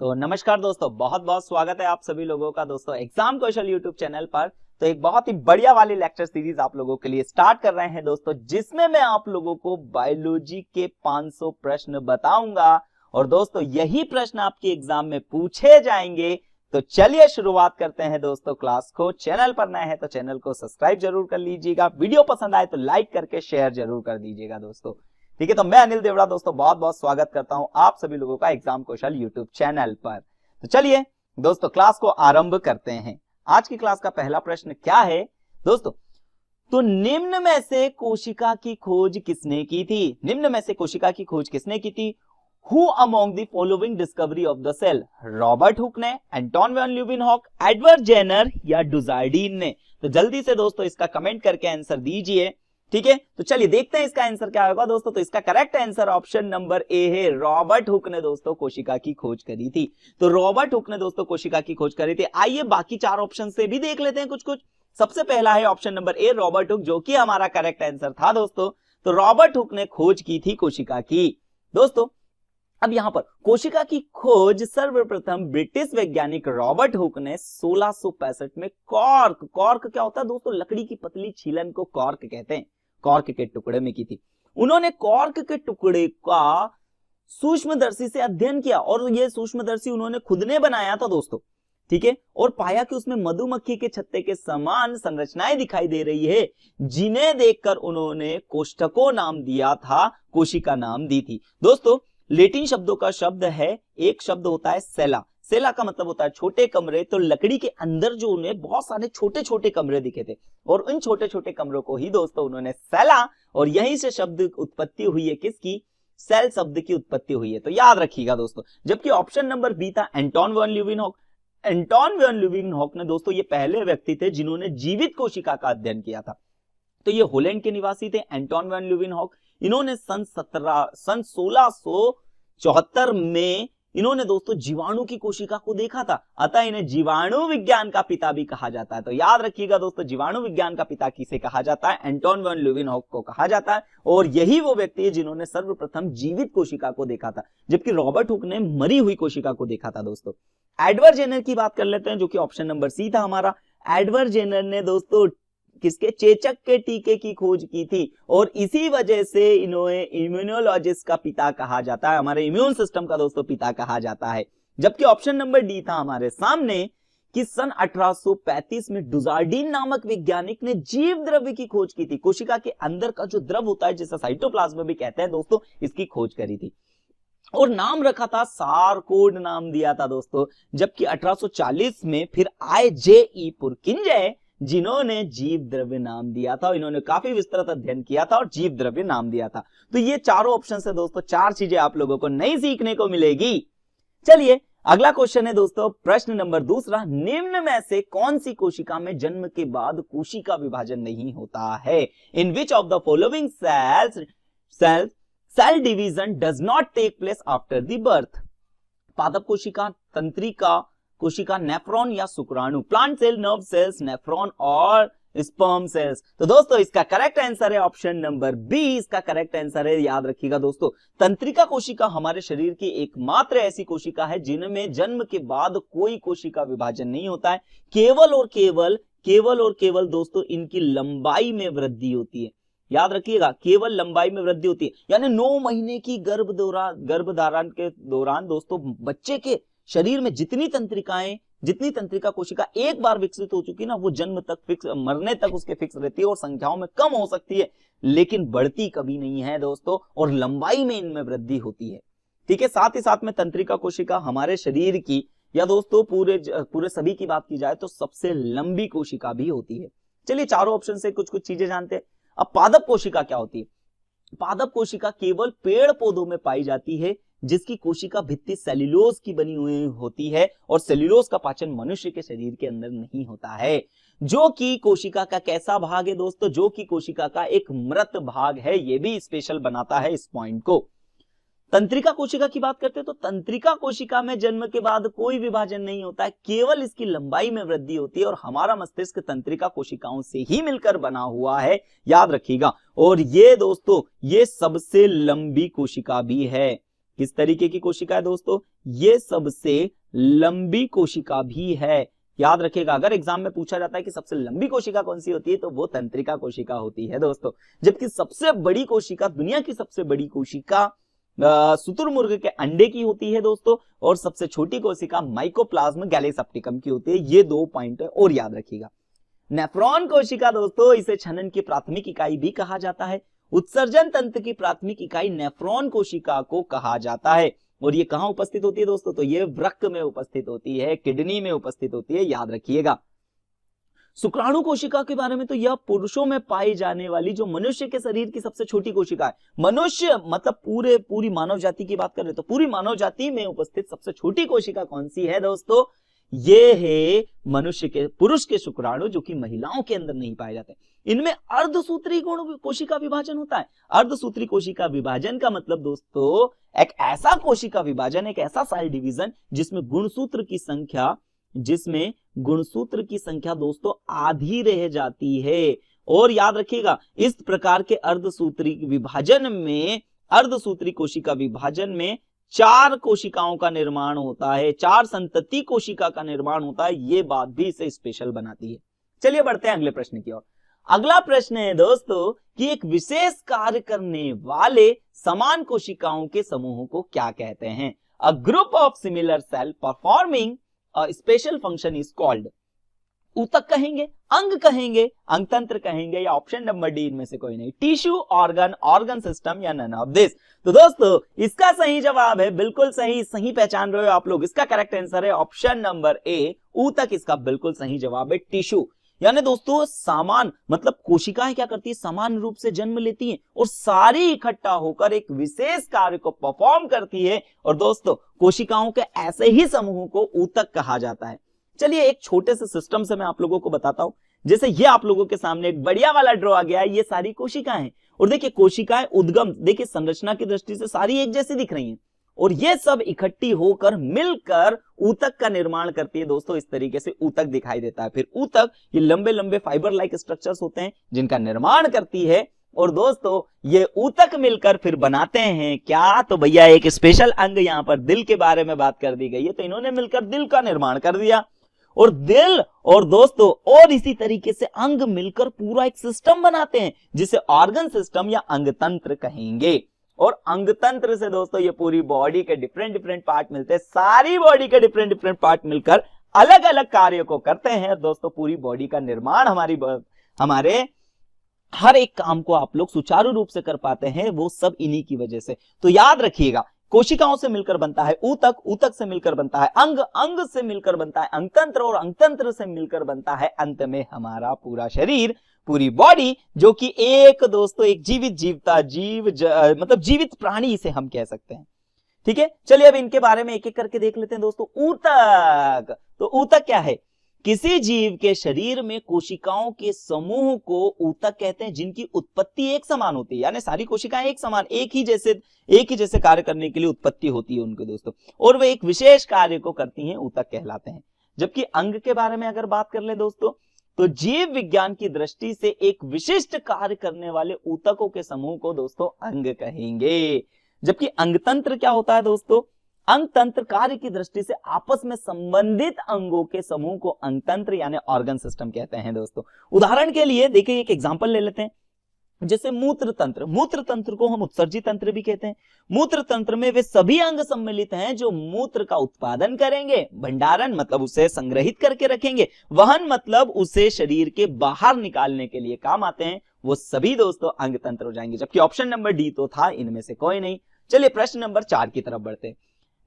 तो नमस्कार दोस्तों, बहुत बहुत स्वागत है आप सभी लोगों का दोस्तों एग्जाम कौशल यूट्यूब चैनल पर। तो एक बहुत ही बढ़िया वाली लेक्चर सीरीज आप लोगों के लिए स्टार्ट कर रहे हैं दोस्तों, जिसमें मैं आप लोगों को बायोलॉजी के 500 प्रश्न बताऊंगा और दोस्तों यही प्रश्न आपके एग्जाम में पूछे जाएंगे। तो चलिए शुरुआत करते हैं दोस्तों क्लास को। चैनल पर नए हैं तो चैनल को सब्सक्राइब जरूर कर लीजिएगा, वीडियो पसंद आए तो लाइक करके शेयर जरूर कर दीजिएगा दोस्तों। ठीक है, तो मैं अनिल देवड़ा दोस्तों बहुत बहुत स्वागत करता हूं आप सभी लोगों का एग्जाम कौशल यूट्यूब चैनल पर। तो चलिए दोस्तों क्लास को आरंभ करते हैं। आज की क्लास का पहला प्रश्न क्या है दोस्तों, तो निम्न में से कोशिका की खोज किसने की थी? निम्न में से कोशिका की खोज किसने की थी? Who among the following discovery of the cell? Robert Hooke ने, Anton van Leeuwenhoek, Edward Jenner या डुजार्डीन ने? तो जल्दी से दोस्तों इसका कमेंट करके आंसर दीजिए। ठीक है, तो चलिए देखते हैं इसका आंसर क्या होगा दोस्तों। तो इसका correct answer option number A है, रॉबर्ट हुक ने दोस्तों कोशिका की खोज करी थी। तो रॉबर्ट हुक ने दोस्तों कोशिका की खोज करी थी। आइए बाकी चार ऑप्शन से भी देख लेते हैं कुछ कुछ। सबसे पहला है ऑप्शन नंबर ए, रॉबर्ट हुक, जो कि हमारा करेक्ट आंसर था दोस्तों। तो रॉबर्ट हुक ने खोज की थी कोशिका की दोस्तों। अब यहां पर कोशिका की खोज सर्वप्रथम ब्रिटिश वैज्ञानिक रॉबर्ट हुक ने 1665 में कॉर्क क्या होता है दोस्तों, लकड़ी की पतली छीलन को कॉर्क कहते हैं, कॉर्क के टुकड़े में की थी। उन्होंने कॉर्क के टुकड़े का सूक्ष्मदर्शी से अध्ययन किया और यह सूक्ष्मदर्शी उन्होंने खुद ने बनाया था दोस्तों। ठीक है, और पाया कि उसमें मधुमक्खी के छत्ते के समान संरचनाएं दिखाई दे रही है, जिन्हें देखकर उन्होंने कोष्ठकों नाम दिया था, कोशिका नाम दी थी दोस्तों। लैटिन शब्दों का शब्द है, एक शब्द होता है सेला। सेला का मतलब होता है छोटे कमरे। तो लकड़ी के अंदर जो उन्हें बहुत सारे छोटे छोटे कमरे दिखे थे और उन छोटे छोटे कमरों को ही दोस्तों उन्होंने सेला, और यहीं से शब्द उत्पत्ति हुई है, किसकी? सेल शब्द की उत्पत्ति हुई है। तो याद रखिएगा दोस्तों। जबकि ऑप्शन नंबर बी था Anton van Leeuwenhoek. Anton van Leeuwenhoek ने दोस्तों ये पहले व्यक्ति थे जिन्होंने जीवित कोशिका का अध्ययन किया था। तो ये हॉलैंड के निवासी थे एंटोन वैन ल्यूवेनहॉक। इन्होंने सन 1674 में इन्होंने दोस्तों जीवाणु की कोशिका को देखा था, अतः इन्हें जीवाणु विज्ञान का पिता भी कहा जाता है। तो याद रखिएगा दोस्तों, जीवाणु विज्ञान का पिता किसे कहा जाता है? एंटोन वैन ल्यूवेनहॉक को कहा जाता है, और यही वो व्यक्ति है जिन्होंने सर्वप्रथम जीवित कोशिका को देखा था, जबकि रॉबर्ट हुक ने मरी हुई कोशिका को देखा था दोस्तों। एडवर्ड जेनर की बात कर लेते हैं, जो कि ऑप्शन नंबर सी था हमारा। एडवर्ड जेनर ने दोस्तों किसके? चेचक के टीके की खोज की थी, और इसी वजह से इन्हें इम्यूनोलॉजिस्ट का पिता कहा जाता है, हमारे इम्यून सिस्टम का दोस्तों पिता कहा जाता है। जबकि ऑप्शन नंबर डी था हमारे सामने कि सन 1835 में डुजार्डीन नामक वैज्ञानिक ने जीव द्रव्य की खोज की थी। कोशिका के अंदर का जो द्रव होता है, जिसे साइटोप्लाज्म भी कहते हैं दोस्तों, इसकी खोज करी थी और नाम रखा था, सारकोड नाम दिया था दोस्तों। जबकि 1840 में फिर IJE पुरकिंजे, जिन्होंने जीव द्रव्य नाम दिया था, इन्होंने काफी विस्तृत अध्ययन किया था और जीव द्रव्य नाम दिया था। तो ये चारों ऑप्शन से दोस्तों चार चीजें आप लोगों को नई सीखने को मिलेगी। चलिए अगला क्वेश्चन है दोस्तों, प्रश्न नंबर दूसरा, निम्न में से कौन सी कोशिका में जन्म के बाद कोशिका विभाजन नहीं होता है? In which of the following cell division does not take place after the birth? पादप कोशिका, तंत्रिका कोशिका, नेफ्रॉन या शुक्राणु? Plant cell, nerve cells, nephron और स्पर्म सेल्स? तो दोस्तों इसका करेक्ट आंसर है ऑप्शन नंबर बी। इसका करेक्ट आंसर है, याद रखिएगा दोस्तों, तंत्रिका कोशिका हमारे शरीर की एकमात्र ऐसी कोशिका है जिनमें जन्म के बाद कोई कोशिका विभाजन नहीं होता है। केवल और केवल दोस्तों इनकी लंबाई में वृद्धि होती है। याद रखिएगा, केवल लंबाई में वृद्धि होती है, यानी 9 महीने की गर्भधारण के दौरान दोस्तों बच्चे के शरीर में जितनी तंत्रिका कोशिका एक बार विकसित हो चुकी ना, वो जन्म तक फिक्स, मरने तक उसके फिक्स रहती है, और संख्याओं में कम हो सकती है लेकिन बढ़ती कभी नहीं है दोस्तों, और लंबाई में इनमें वृद्धि होती है। ठीक है, साथ ही साथ में तंत्रिका कोशिका हमारे शरीर की, या दोस्तों पूरे सभी की बात की जाए तो सबसे लंबी कोशिका भी होती है। चलिए चारों ऑप्शन से कुछ कुछ चीजें जानते हैं। अब पादप कोशिका क्या होती है? पादप कोशिका केवल पेड़ पौधों में पाई जाती है, जिसकी कोशिका भित्ति सेल्यूलोज की बनी हुई होती है, और सेल्यूलोज का पाचन मनुष्य के शरीर के अंदर नहीं होता है, जो कि कोशिका का कैसा भाग है दोस्तों? जो कि कोशिका का एक मृत भाग है। ये भी स्पेशल बनाता है इस पॉइंट को। तंत्रिका कोशिका की बात करते हैं तो तंत्रिका कोशिका में जन्म के बाद कोई विभाजन नहीं होता है, केवल इसकी लंबाई में वृद्धि होती है, और हमारा मस्तिष्क तंत्रिका कोशिकाओं से ही मिलकर बना हुआ है, याद रखिएगा। और ये दोस्तों ये सबसे लंबी कोशिका भी है। किस तरीके की कोशिका है दोस्तों? ये सबसे लंबी कोशिका भी है। याद रखिएगा, अगर एग्जाम में पूछा जाता है कि सबसे लंबी कोशिका कौन सी होती है तो वो तंत्रिका कोशिका होती है दोस्तों। जबकि सबसे बड़ी कोशिका, दुनिया की सबसे बड़ी कोशिका शुतुरमुर्ग के अंडे की होती है दोस्तों, और सबसे छोटी कोशिका माइकोप्लाज्म गैलेसेप्टिकम की होती है। ये 2 पॉइंट और याद रखिएगा। नेफ्रॉन कोशिका दोस्तों, इसे छनन की प्राथमिक इकाई भी कहा जाता है। उत्सर्जन तंत्र की प्राथमिक इकाई नेफ्रॉन कोशिका को कहा जाता है। और ये कहां उपस्थित होती है दोस्तों? तो ये वृक्क में उपस्थित होती है, किडनी में उपस्थित होती है, याद रखिएगा। शुक्राणु कोशिका के बारे में तो यह पुरुषों में पाई जाने वाली जो मनुष्य के शरीर की सबसे छोटी कोशिका है। मनुष्य मतलब पूरी मानव जाति की बात कर रहे तो पूरी मानव जाति में उपस्थित सबसे छोटी कोशिका कौन सी है दोस्तों? ये है मनुष्य के, पुरुष के शुक्राणु, जो कि महिलाओं के अंदर नहीं पाए जाते। इनमें अर्धसूत्री कोशिका विभाजन होता है। अर्धसूत्री कोशिका विभाजन का मतलब दोस्तों एक ऐसा कोशिका विभाजन, एक ऐसा सेल डिवीजन जिसमें गुणसूत्र की संख्या दोस्तों आधी रह जाती है। और याद रखिएगा, इस प्रकार के अर्धसूत्री कोशिका विभाजन में 4 कोशिकाओं का निर्माण होता है, 4 संतति कोशिका का निर्माण होता है। ये बात भी इसे स्पेशल बनाती है। चलिए बढ़ते हैं अगले प्रश्न की ओर। अगला प्रश्न है दोस्तों कि एक विशेष कार्य करने वाले समान कोशिकाओं के समूह को क्या कहते हैं? A group of similar cell performing a special function is called. ऊतक कहेंगे, अंग कहेंगे, अंगतंत्र कहेंगे, या ऑप्शन नंबर डी इनमें से कोई नहीं? टिश्यू, ऑर्गन सिस्टम, या नन ऑफ दिस। तो दोस्तों इसका सही जवाब है, बिल्कुल सही पहचान रहे हो आप लोग। इसका करेक्ट आंसर है ऑप्शन नंबर ए, ऊतक। इसका बिल्कुल सही जवाब है टिश्यू। यानी दोस्तों समान मतलब कोशिकाएं क्या करती है? समान रूप से जन्म लेती हैं और सारी इकट्ठा होकर एक विशेष कार्य को परफॉर्म करती है। और दोस्तों कोशिकाओं के ऐसे ही समूह को ऊतक कहा जाता है। चलिए एक छोटे से सिस्टम से मैं आप लोगों को बताता हूं। जैसे ये आप लोगों के सामने एक बढ़िया वाला ड्रॉ आ गया है, ये सारी कोशिकाएं हैं। और देखिए कोशिकाएं उद्गम, देखिए संरचना की दृष्टि से सारी एक जैसी दिख रही हैं, और ये सब इकट्ठी होकर मिलकर ऊतक का निर्माण करती है दोस्तों। इस तरीके से ऊतक दिखाई देता है। फिर ऊतक ये लंबे लंबे फाइबर लाइक स्ट्रक्चर्स होते हैं जिनका निर्माण करती है। और दोस्तों ये ऊतक मिलकर फिर बनाते हैं क्या? तो भैया एक स्पेशल अंग, यहां पर दिल के बारे में बात कर दी गई है, तो इन्होंने मिलकर दिल का निर्माण कर दिया। और दिल और दोस्तों और इसी तरीके से अंग मिलकर पूरा एक सिस्टम बनाते हैं जिसे ऑर्गन सिस्टम या अंगतंत्र कहेंगे। और अंगतंत्र से दोस्तों ये पूरी बॉडी के डिफरेंट पार्ट मिलते हैं। सारी बॉडी के डिफरेंट पार्ट मिलकर अलग अलग कार्यों को करते हैं। दोस्तों पूरी बॉडी का निर्माण हमारे हर एक काम को आप लोग सुचारू रूप से कर पाते हैं, वो सब इन्हीं की वजह से। तो याद रखिएगा, कोशिकाओं से मिलकर बनता है ऊतक, ऊतक से मिलकर बनता है अंग, अंग से मिलकर बनता है अंगतंत्र, और अंगतंत्र से मिलकर बनता है अंत में हमारा पूरा शरीर, पूरी बॉडी, जो कि एक दोस्तों एक जीवित प्राणी इसे हम कह सकते हैं। ठीक है, चलिए अब इनके बारे में एक एक करके देख लेते हैं दोस्तों। ऊतक, तो ऊतक क्या है? किसी जीव के शरीर में कोशिकाओं के समूह को ऊतक कहते हैं जिनकी उत्पत्ति एक समान होती है। यानी सारी कोशिकाएं एक समान, एक ही जैसे कार्य करने के लिए उत्पत्ति होती है उनके दोस्तों, और वे एक विशेष कार्य को करती हैं, ऊतक कहलाते हैं। जबकि अंग के बारे में अगर बात कर ले दोस्तों, तो जीव विज्ञान की दृष्टि से एक विशिष्ट कार्य करने वाले ऊतकों के समूह को दोस्तों अंग कहेंगे। जबकि अंगतंत्र क्या होता है दोस्तों? अंगतंत्र कार्य की दृष्टि से आपस में संबंधित अंगों के समूह को अंगतंत्र यानी ऑर्गन सिस्टम कहते हैं दोस्तों। उदाहरण के लिए देखिए एक एग्जांपल ले लेते हैं, जैसे मूत्र तंत्र। मूत्र तंत्र को हम उत्सर्जी तंत्र भी कहते हैं। मूत्र तंत्र में वे सभी अंग सम्मिलित हैं जो मूत्र का उत्पादन करेंगे, भंडारण मतलब उसे संग्रहित करके रखेंगे, वहन मतलब उसे शरीर के बाहर निकालने के लिए काम आते हैं, वो सभी दोस्तों अंग तंत्र हो जाएंगे। जबकि ऑप्शन नंबर डी तो था इनमें से कोई नहीं। चलिए प्रश्न नंबर 4 की तरफ बढ़ते हैं।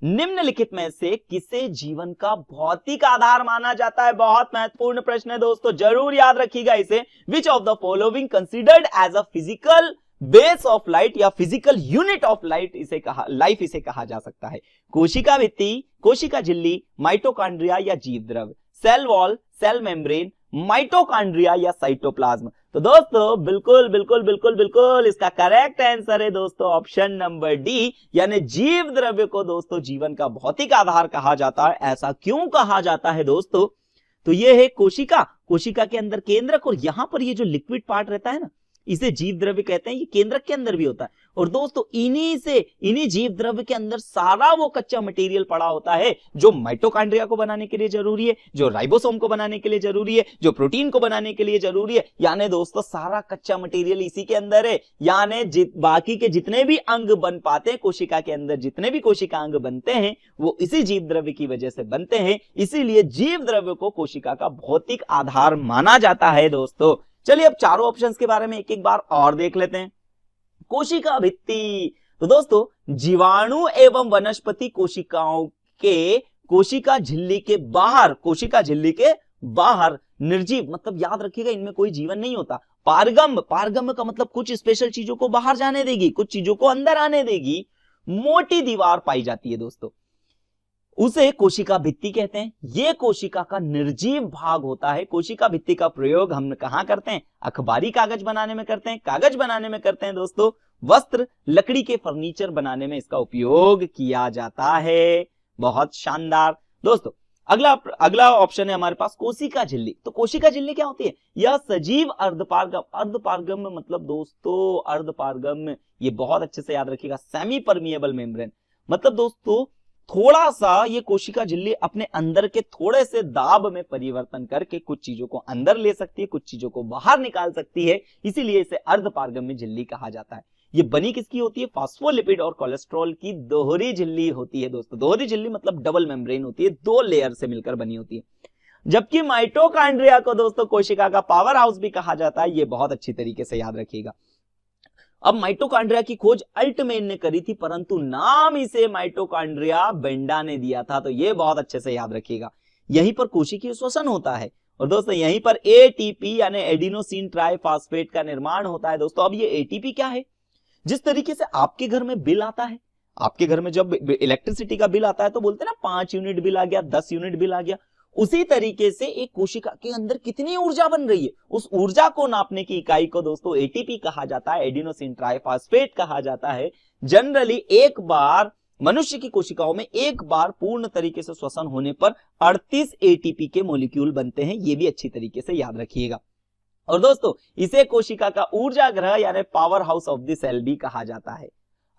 निम्नलिखित में से किसे जीवन का भौतिक आधार माना जाता है? बहुत महत्वपूर्ण प्रश्न है दोस्तों, जरूर याद रखिएगा इसे। Which of the following considered as a physical base of light या फिजिकल यूनिट ऑफ लाइट इसे कहा जा सकता है? कोशिका भित्ति, कोशिका झिल्ली, माइटोकॉन्ड्रिया या जीव द्रव, cell wall, cell membrane, mitochondria या साइटोप्लाज्म। तो दोस्तों बिल्कुल इसका करेक्ट आंसर है दोस्तों ऑप्शन नंबर डी, यानी जीव द्रव्य को दोस्तों जीवन का भौतिक आधार कहा जाता है। ऐसा क्यों कहा जाता है दोस्तों? तो ये है कोशिका, कोशिका के अंदर केंद्रक, और यहां पर ये जो लिक्विड पार्ट रहता है ना, इसे जीव द्रव्य कहते हैं। ये केंद्रक के अंदर भी होता है। और दोस्तों इन्हीं जीव द्रव्य के अंदर सारा वो कच्चा मटेरियल पड़ा होता है जो माइटोकॉन्ड्रिया को बनाने के लिए जरूरी है, जो राइबोसोम को बनाने के लिए जरूरी है, जो प्रोटीन को बनाने के लिए जरूरी है। यानी दोस्तों सारा कच्चा मटेरियल इसी के अंदर है। यानी बाकी के जितने भी अंग बन पाते हैं कोशिका के अंदर, जितने भी कोशिका अंग बनते हैं वो इसी जीव द्रव्य की वजह से बनते हैं। इसीलिए जीव द्रव्य को कोशिका का भौतिक आधार माना जाता है दोस्तों। चलिए अब चारों ऑप्शंस के बारे में एक एक बार और देख लेते हैं। कोशिका भित्ति, तो दोस्तों जीवाणु एवं वनस्पति कोशिकाओं के कोशिका झिल्ली के बाहर, कोशिका झिल्ली के बाहर निर्जीव, मतलब याद रखिएगा इनमें कोई जीवन नहीं होता। पारगम्य, पारगम्य का मतलब कुछ स्पेशल चीजों को बाहर जाने देगी, कुछ चीजों को अंदर आने देगी, मोटी दीवार पाई जाती है दोस्तों, उसे कोशिका भित्ति कहते हैं। यह कोशिका का निर्जीव भाग होता है। कोशिका भित्ति का प्रयोग हम कहां करते हैं? अखबारी कागज बनाने में करते हैं, कागज बनाने में करते हैं दोस्तों, वस्त्र, लकड़ी के फर्नीचर बनाने में इसका उपयोग किया जाता है। बहुत शानदार दोस्तों। अगला ऑप्शन है हमारे पास कोशिका झिल्ली। तो कोशिका झिल्ली क्या होती है? यह सजीव अर्धपारगम्य, अर्धपारगम्य मतलब दोस्तों अर्धपारगम्य, ये बहुत अच्छे से याद रखिएगा, सेमी परमिएबल मेम्ब्रेन, मतलब दोस्तों थोड़ा सा ये कोशिका झिल्ली अपने अंदर के थोड़े से दाब में परिवर्तन करके कुछ चीजों को अंदर ले सकती है, कुछ चीजों को बाहर निकाल सकती है, इसीलिए इसे अर्धपारगम्य झिल्ली कहा जाता है। ये बनी किसकी होती है? फास्फोलिपिड और कोलेस्ट्रॉल की दोहरी झिल्ली होती है दोस्तों। दोहरी झिल्ली मतलब डबल मेम्ब्रेन होती है, दो लेयर से मिलकर बनी होती है। जबकि माइटोकॉन्ड्रिया को दोस्तों कोशिका का पावर हाउस भी कहा जाता है। ये बहुत अच्छी तरीके से याद रखिएगा। अब माइटोकॉन्ड्रिया की खोज अल्टमैन ने करी थी, परंतु नाम इसे माइटोकॉन्ड्रिया बेंडा ने दिया था, तो ये बहुत अच्छे से याद रखिएगा। यहीं पर कोशिकीय श्वसन होता है और दोस्तों यहीं पर एटीपी यानी एडिनोसिन ट्राइफॉस्फेट का निर्माण होता है दोस्तों। अब ये एटीपी क्या है? जिस तरीके से आपके घर में बिल आता है, आपके घर में जब इलेक्ट्रिसिटी का बिल आता है तो बोलते हैं ना 5 यूनिट बिल आ गया, 10 यूनिट बिल आ गया, उसी तरीके से एक कोशिका के अंदर कितनी ऊर्जा बन रही है, उस ऊर्जा को नापने की इकाई को दोस्तों एटीपी कहा जाता है, एडिनोसिन ट्राइफॉस्फेट कहा जाता है। जनरली एक बार मनुष्य की कोशिकाओं में एक बार पूर्ण तरीके से श्वसन होने पर 38 एटीपी के मॉलिक्यूल बनते हैं, ये भी अच्छी तरीके से याद रखिएगा। और दोस्तों इसे कोशिका का ऊर्जा ग्रह यानी power house of the cell भी कहा जाता है।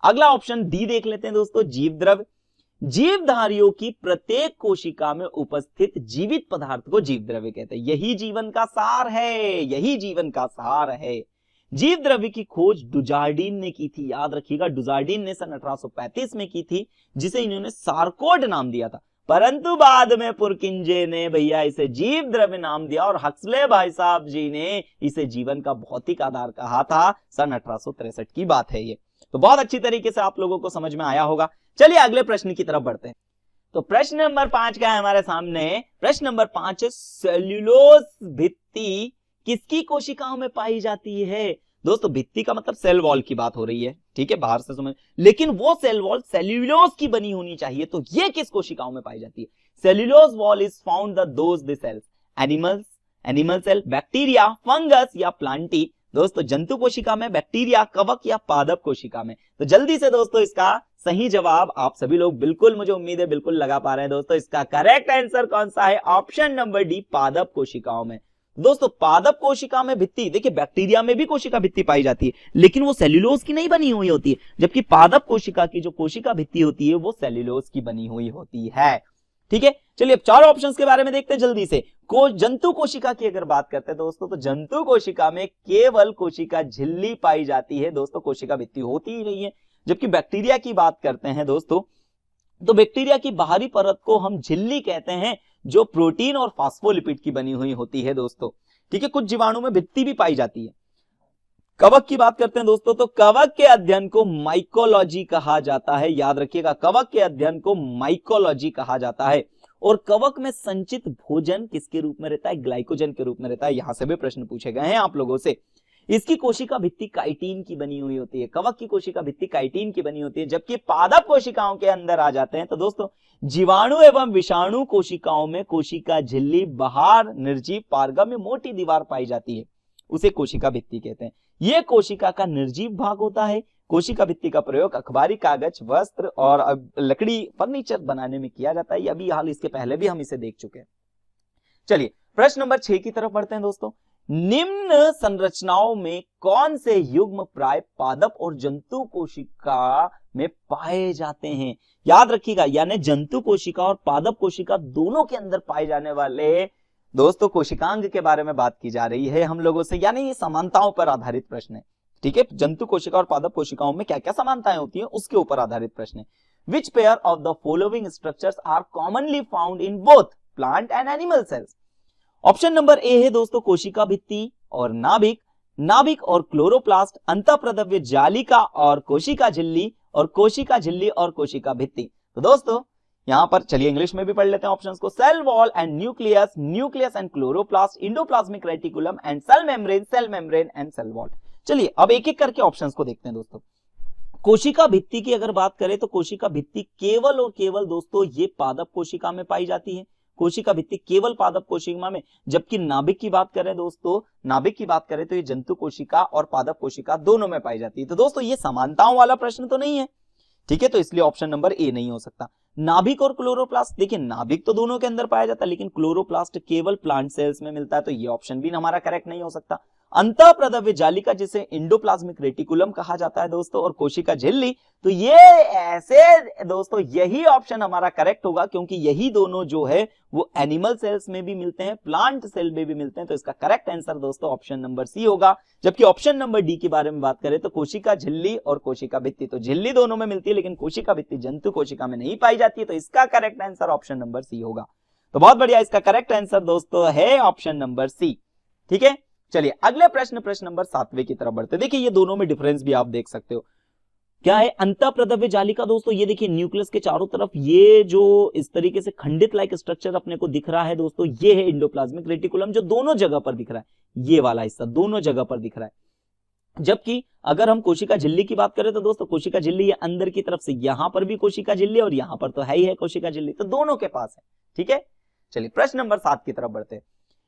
अगला ऑप्शन डी देख लेते हैं दोस्तों, जीव द्रव्य। जीवधारियों की प्रत्येक कोशिका में उपस्थित जीवित पदार्थ को जीव द्रव्य कहते हैं। यही जीवन का सार है, यही जीवन का सार है। जीव द्रव्य की खोज डुजार्डिन ने की थी, याद रखिएगा डुजार्डिन ने सन 1835 में की थी, जिसे इन्होंने सार्कोड नाम दिया था, परंतु बाद में पुरकिंजे ने भैया इसे जीव द्रव्य नाम दिया और हक्सले भाई साहब जी ने इसे जीवन का भौतिक आधार कहा था। सन 1863 की बात है ये। तो बहुत अच्छी तरीके से आप लोगों को समझ में आया होगा। चलिए अगले प्रश्न की तरफ बढ़ते हैं। तो प्रश्न नंबर 5 का है हमारे सामने। प्रश्न नंबर 5 है सेल्यूलोज भित्ति किसकी कोशिकाओं में पाई जाती है? दोस्तों भित्ति का मतलब सेल वॉल की बात हो रही है, ठीक है, बाहर से समझ, लेकिन वो सेल वॉल सेल्यूलोज की बनी होनी चाहिए। तो ये किस कोशिकाओं में पाई जाती है? Cellulose wall is found the those the cells animals, animal cell, bacteria, fungus या प्लांटी। दोस्तों जंतु कोशिका में, बैक्टीरिया, कवक या पादप कोशिका में। तो जल्दी से दोस्तों इसका सही जवाब आप सभी लोग बिल्कुल, मुझे उम्मीद है बिल्कुल लगा पा रहे हैं दोस्तों। इसका करेक्ट आंसर कौन सा है? ऑप्शन नंबर डी, पादप कोशिकाओं में। दोस्तों पादप कोशिका में भित्ति, देखिए बैक्टीरिया में भी कोशिका भित्ति पाई जाती है, लेकिन वो सेल्यूलोज की नहीं बनी हुई होती है, जबकि पादप कोशिका की जो कोशिका भित्ति होती है वो सेल्यूलोज की बनी हुई होती है। ठीक है, चलिए अब 4 ऑप्शंस के बारे में देखते हैं जल्दी से। जंतु कोशिका की अगर बात करते हैं दोस्तों, तो जंतु कोशिका में केवल कोशिका झिल्ली पाई जाती है दोस्तों, कोशिका भित्ति होती ही नहीं है। जबकि बैक्टीरिया की बात करते हैं दोस्तों, तो बैक्टीरिया की बाहरी परत को हम झिल्ली कहते हैं, जो प्रोटीन और फास्फोलिपिड की बनी हुई होती है दोस्तों। ठीक है, कुछ जीवाणु में भित्ति भी पाई जाती है। कवक की बात करते हैं दोस्तों, तो कवक के अध्ययन को माइकोलॉजी कहा जाता है। याद रखिएगा, कवक के अध्ययन को माइकोलॉजी कहा जाता है। और कवक में संचित भोजन किसके रूप में रहता है? ग्लाइकोजन के रूप में रहता है। यहां से भी प्रश्न पूछे गए हैं आप लोगों से। इसकी कोशिका भित्ति काइटिन की बनी हुई होती है, कवक की कोशिका भित्ति काइटिन की बनी होती है। जबकि पादप कोशिकाओं के अंदर आ जाते हैं तो दोस्तों जीवाणु एवं विषाणु कोशिकाओं में कोशिका झिल्ली बाहर निर्जीव पारगम्य मोटी दीवार पाई जाती है, उसे कोशिका भित्ति कहते हैं। यह कोशिका का निर्जीव भाग होता है। कोशिका भित्ति का प्रयोग अखबारी कागज, वस्त्र और लकड़ी, फर्नीचर बनाने में किया जाता है। अभी हाल इसके पहले भी हम इसे देख चुके हैं। चलिए प्रश्न नंबर 6 की तरफ बढ़ते हैं दोस्तों। निम्न संरचनाओं में कौन से युग्म प्राय पादप और जंतु कोशिका में पाए जाते हैं? याद रखिएगा, यानी जंतु कोशिका और पादप कोशिका दोनों के अंदर पाए जाने वाले दोस्तों कोशिकांग के बारे में बात की जा रही है हम लोगों से, यानी ये समानताओं पर आधारित प्रश्न है। ठीक है, जंतु कोशिका और पादप कोशिकाओं में क्या क्या समानताएं होती हैं उसके ऊपर आधारित प्रश्न है। Which pair of the following structures are commonly found in both plant and animal cells? Option number A है दोस्तों कोशिका भित्ति और नाभिक, नाभिक और क्लोरोप्लास्ट, अंतःप्रदव्य जालिका और कोशिका झिल्ली, और कोशिका झिल्ली और कोशिका भित्ति। तो दोस्तों यहां पर चलिए इंग्लिश में भी पढ़ लेते हैं ऑप्शंस को। Cell wall and nucleus, nucleus and chloroplast, endoplasmic reticulum and cell membrane and cell wall. चलिए अब एक एक करके ऑप्शंस को देखते हैं दोस्तों। कोशिका भित्ति की अगर बात करें तो कोशिका भित्ति केवल और केवल दोस्तों ये पादप कोशिका में पाई जाती है, कोशिका भित्ति केवल पादप कोशिका में। जबकि नाभिक की बात करें दोस्तों, नाभिक की बात करें तो ये जंतु कोशिका और पादप कोशिका दोनों में पाई जाती है। तो दोस्तों ये समानताओं वाला प्रश्न तो नहीं है, ठीक है, तो इसलिए ऑप्शन नंबर ए नहीं हो सकता। नाभिक और क्लोरोप्लास्ट, देखिए नाभिक तो दोनों के अंदर पाया जाता है लेकिन क्लोरोप्लास्ट केवल प्लांट सेल्स में मिलता है, तो ये ऑप्शन भी हमारा करेक्ट नहीं हो सकता। अंतःप्रदव्य जालिका जिसे इंडोप्लाज्मिक रेटिकुलम कहा जाता है दोस्तों, और कोशिका झिल्ली, तो ये ऐसे दोस्तों यही ऑप्शन हमारा करेक्ट होगा क्योंकि यही दोनों जो है वो एनिमल सेल्स में भी मिलते हैं, प्लांट सेल में भी मिलते हैं। तो इसका करेक्ट आंसर दोस्तों ऑप्शन नंबर सी होगा। जबकि ऑप्शन नंबर डी के बारे में बात करें तो कोशिका झिल्ली और कोशिका भित्ति, तो झिल्ली दोनों में मिलती है लेकिन कोशिका भित्ति जंतु कोशिका में नहीं पाई जाती है, तो इसका correct answer option number C होगा। तो बहुत बढ़िया, इसका करेक्ट आंसर दोस्तों है ऑप्शन नंबर सी। ठीक है, चलिए अगले प्रश्न नंबर 7वें की तरफ बढ़ते। देखिए ये दोनों में डिफरेंस भी आप देख सकते हो। क्या है अंतःप्रदव्य जालिका दोस्तों, ये देखिए न्यूक्लियस के चारों तरफ ये जो इस तरीके से खंडित लाइक स्ट्रक्चर अपने को दिख रहा है दोस्तों, ये है इंडोप्लाज्मिक रेटिकुलम जो दोनों जगह पर दिख रहा है, ये वाला हिस्सा दोनों जगह पर दिख रहा है। जबकि अगर हम कोशिका झिल्ली की बात करें तो दोस्तों कोशिका झिल्ली ये अंदर की तरफ से, यहां पर भी कोशिका झिल्ली और यहां पर तो है ही है कोशिका झिल्ली, तो दोनों के पास है। ठीक है, चलिए प्रश्न नंबर 7 की तरफ बढ़ते हैं।